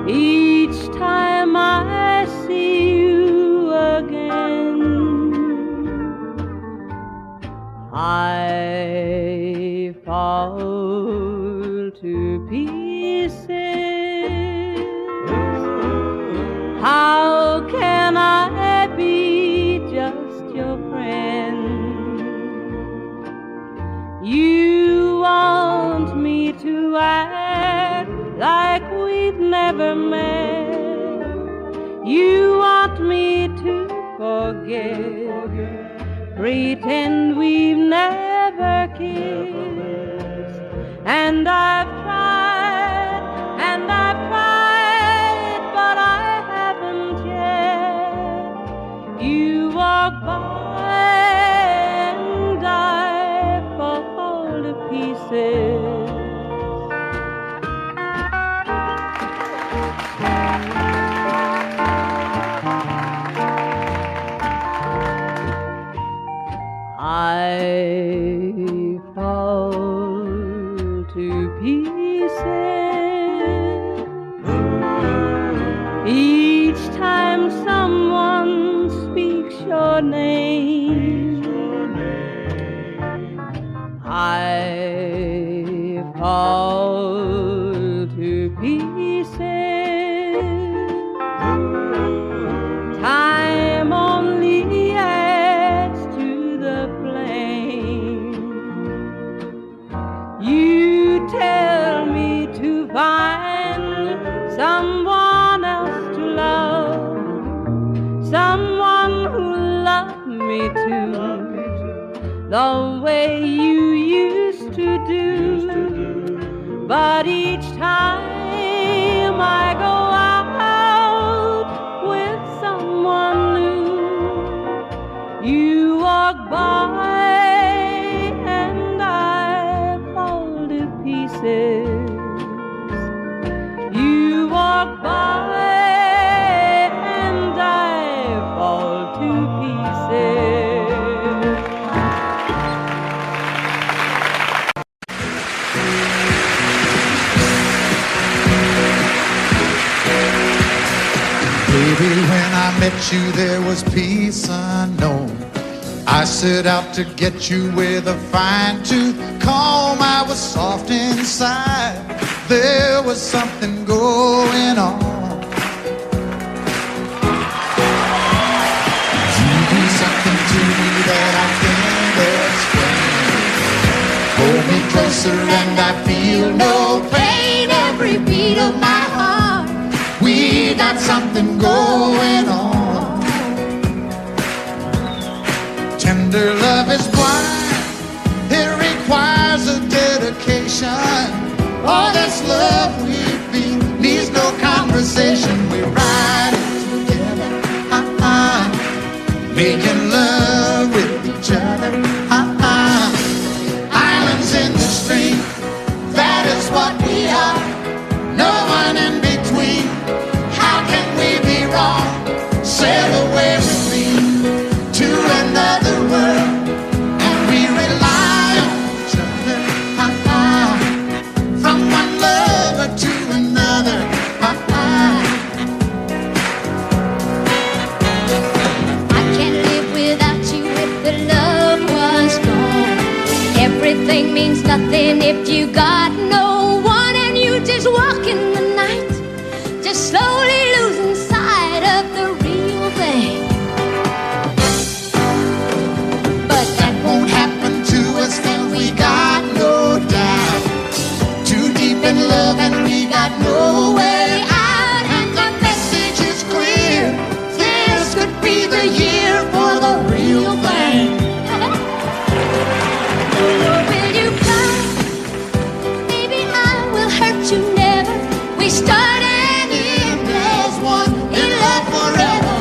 S12: each time I see you again. I fall to pieces. How can I be just your friend? You want me to act like we've never met. You want me to forget, pretend we've never kissed. And I've tried, but I haven't yet. You walk by and I fall to pieces. I fall to pieces each time someone speaks your name. I fall to pieces. Time only adds to the flame. You tell me to find someone else to love, someone who loved me too, the way you used to do. But each time I go out with someone new, you walk by and I fall to pieces. You walk by and I fall to pieces.
S4: met you, there was peace unknown. I set out to get you with a fine-tooth comb. I was soft inside. There was something going on. You do something to me that I can't explain. Hold me closer and I feel no pain. Every beat of my heart, we got something going on. Tender love is blind. It requires a dedication. All this love we feel needs no conversation. We're riding together, making love with each other, Islands in the stream, that is what we are. No one in between. How can we be wrong? Sail away with me to another world, and we rely on each other, from one lover to another.
S10: I can't live without you if the love was gone. Everything means nothing if you got no one, and you just walk in the night, just slowly losing sight of the real thing.
S4: But that won't happen to us, and we got no doubt. Too deep in love and we got no way out. And the message is clear. This could be the year for the real thing.
S10: Will you cry? Maybe I will hurt you never. We start and end as one in love forever.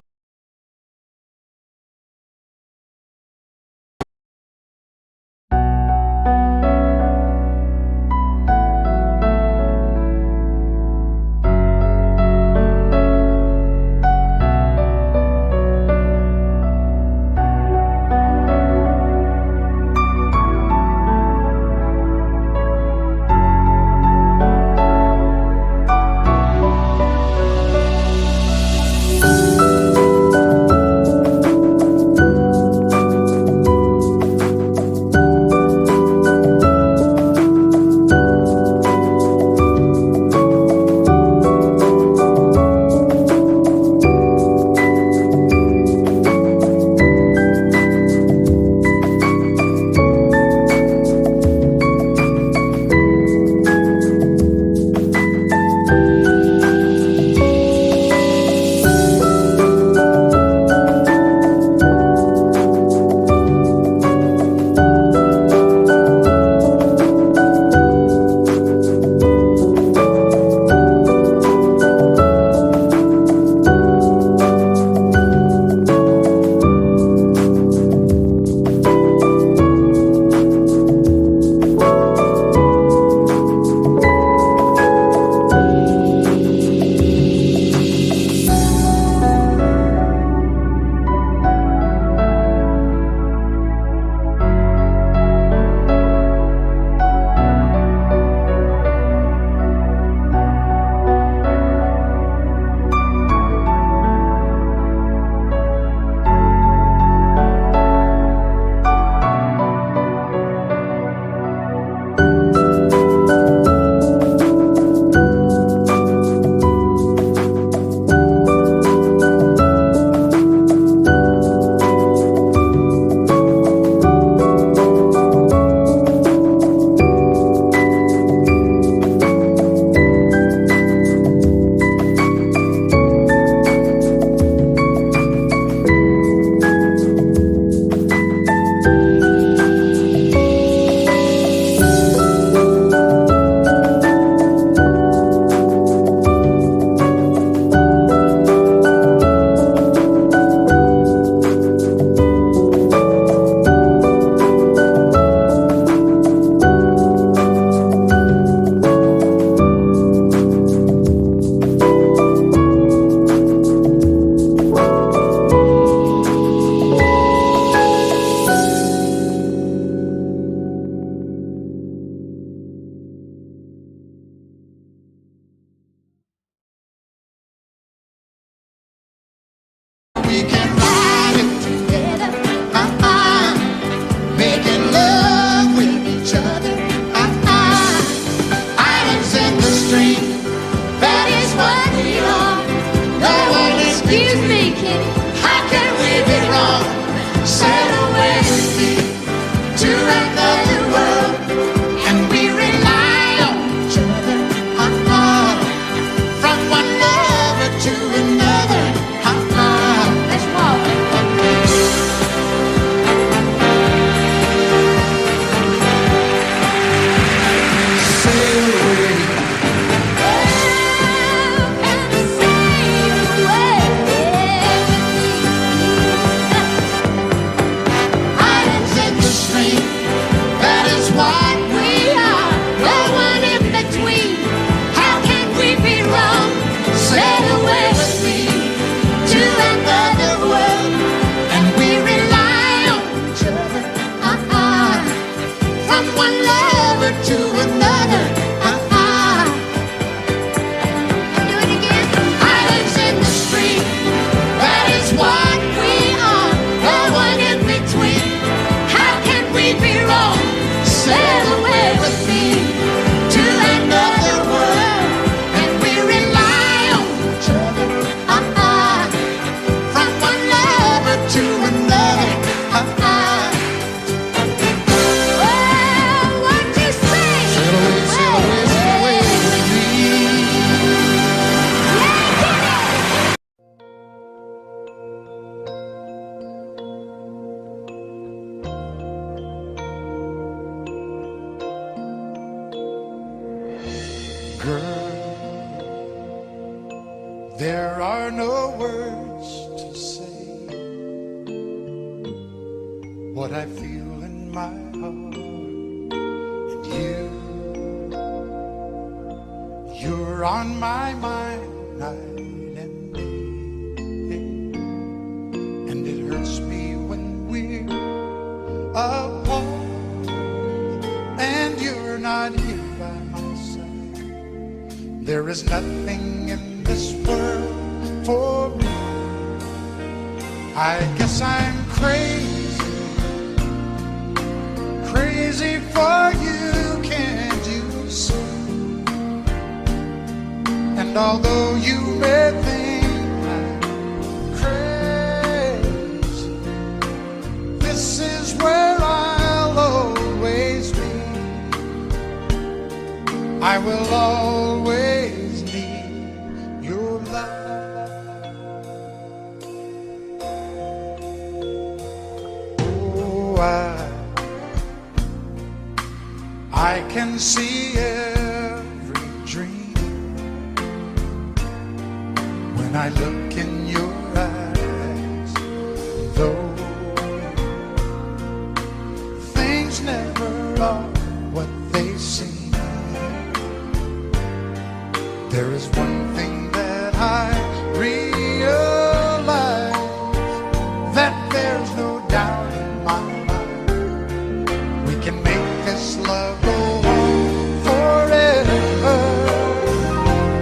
S4: Girl, there are no words to say what I feel in my heart. And you're on my mind night and day. And it hurts me when we're apart and you're not here by my side. There is nothing in this world for me. I guess I'm crazy, crazy for you, can't you see? And although you may think I'm crazy, this is where I'll always be. I will always need your love. Oh, I can see every dream when I look in your eyes. Though things never are what they seem, there is one thing that I realize, that there's no doubt in my mind. We can make this love go on forever.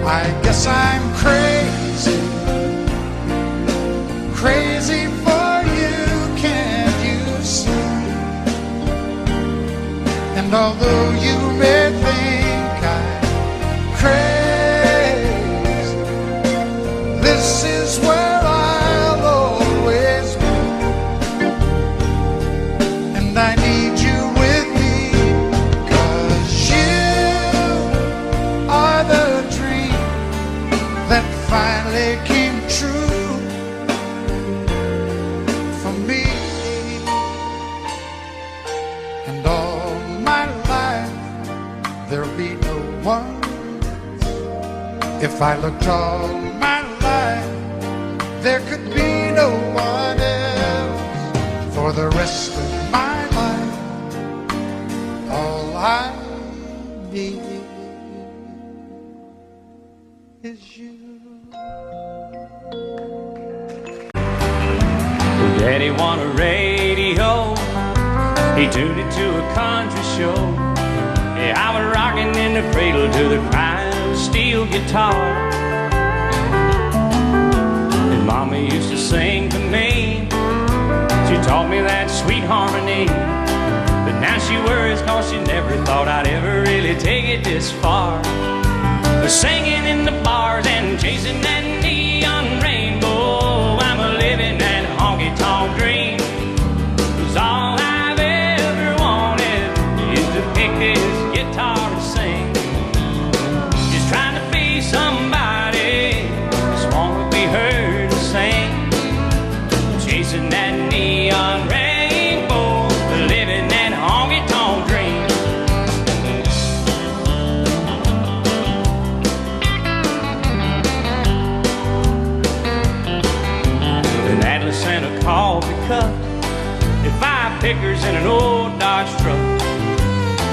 S4: I guess I'm crazy, crazy for you, can't you see? And although you may think I'm crazy, this is where I'll always be. And I need you with me, 'cause you are the dream that finally came true for me. And all my life there'll be no one. If I looked all my life, there could be no one else. For the rest of my life, all I need is you.
S3: Daddy won a radio, he tuned it to a country show. Yeah, I was rocking in the cradle to the crying steel guitar. And Mama used to sing to me, she taught me that sweet harmony. But now she worries 'cause she never thought I'd ever really take it this far. But singing in the bars and chasing that neon rainbow, I'm a living that honky-tonk dream. 'Cause all I've ever wanted is to pick this guitar and sing. Just trying to be somebody, just want to be heard to sing. Chasing that neon rainbow, living that honky-tonk dream. An Atlas and a coffee cup, and 5 pickers in an old Dodge truck,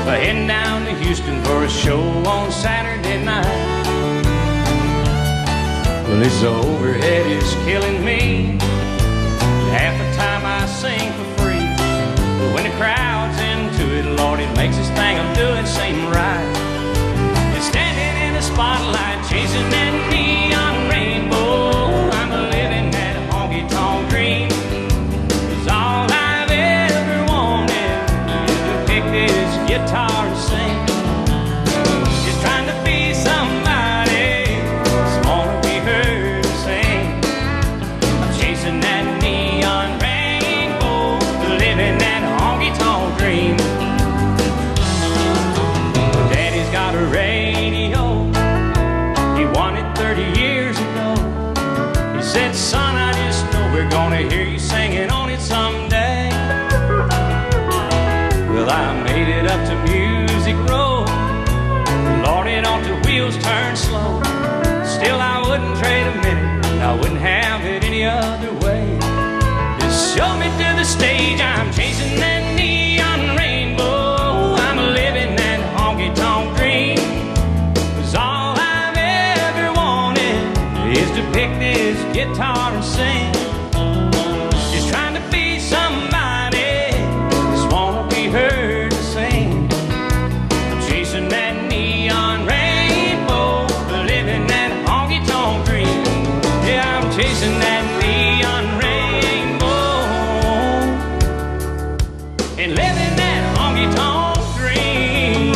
S3: heading down to Houston for a show on Saturday night. Well, this overhead is killing me. Half the time I sing for free, but when the crowd's into it, Lord, it makes this thing I'm doing seem right. And standing in the spotlight, chasing that neon rainbow, I'm living that honky-tonk dream. 'Cause all I've ever wanted is to pick this guitar and sing. Just trying to be somebody, just wanna be heard to sing. I'm chasing that neon rainbow, living that honky-tonk dream. Daddy's got a radio, he won it 30 years ago. He said, son, I just know we're gonna hear you singing on it someday. Well, I made it up to Music Row, Lord, morning on till wheels turn slow. Still I wouldn't trade a minute, I wouldn't have it any other way. Just show me to the stage, I'm chasing that neon rainbow. I'm living that honky-tonk dream. 'Cause all I've ever wanted is to pick this guitar and sing. Just trying to be somebody, just wanna be heard to sing. I'm chasing that neon rainbow, living that honky-tonk dream. Yeah, I'm chasing that neon rainbow and living that honky-tonk dream.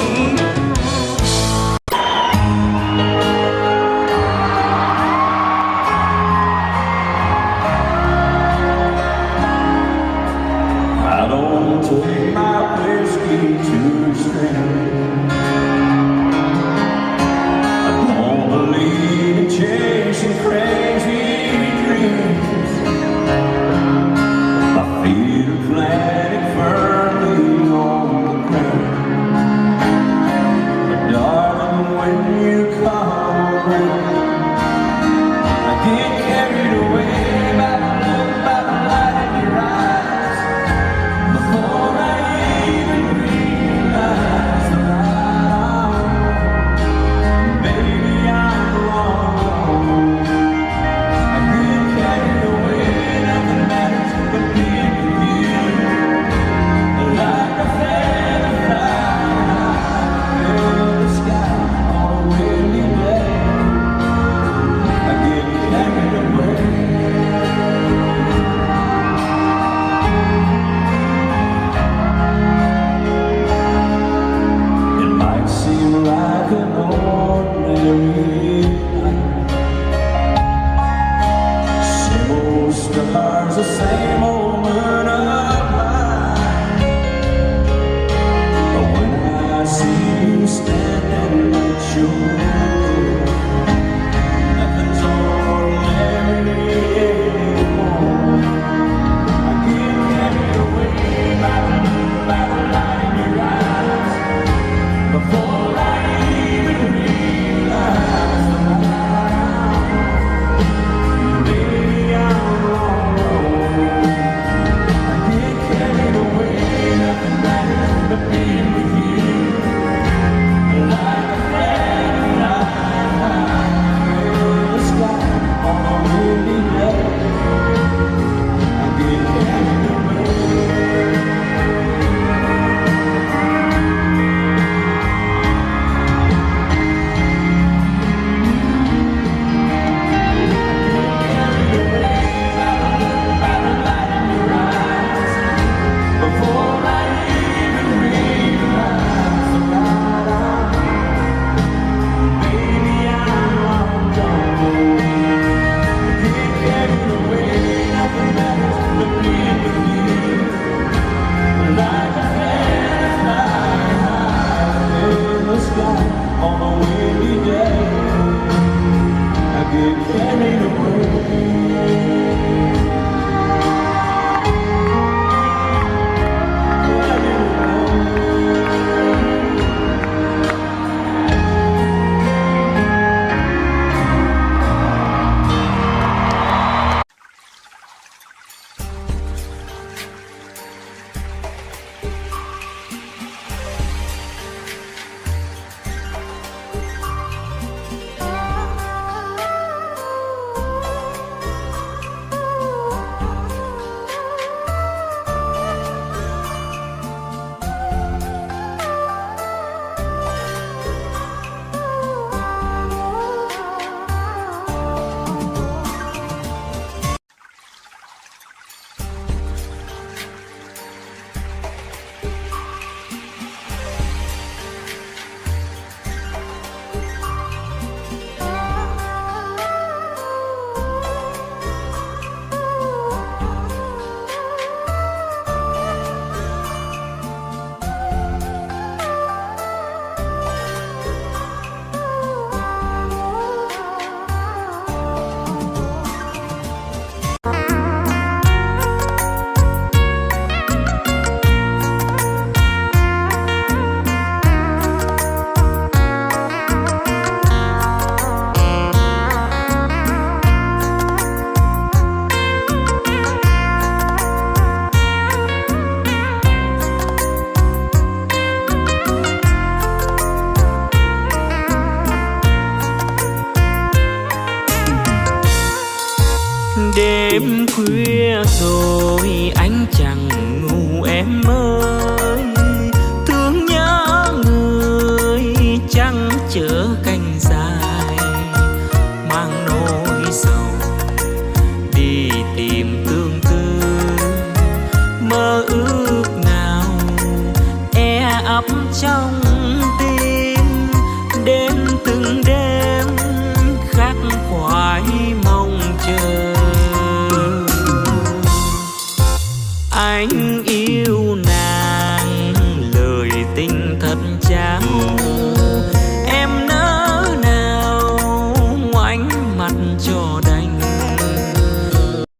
S13: Đêm khuya rồi anh chẳng ngủ em ơi.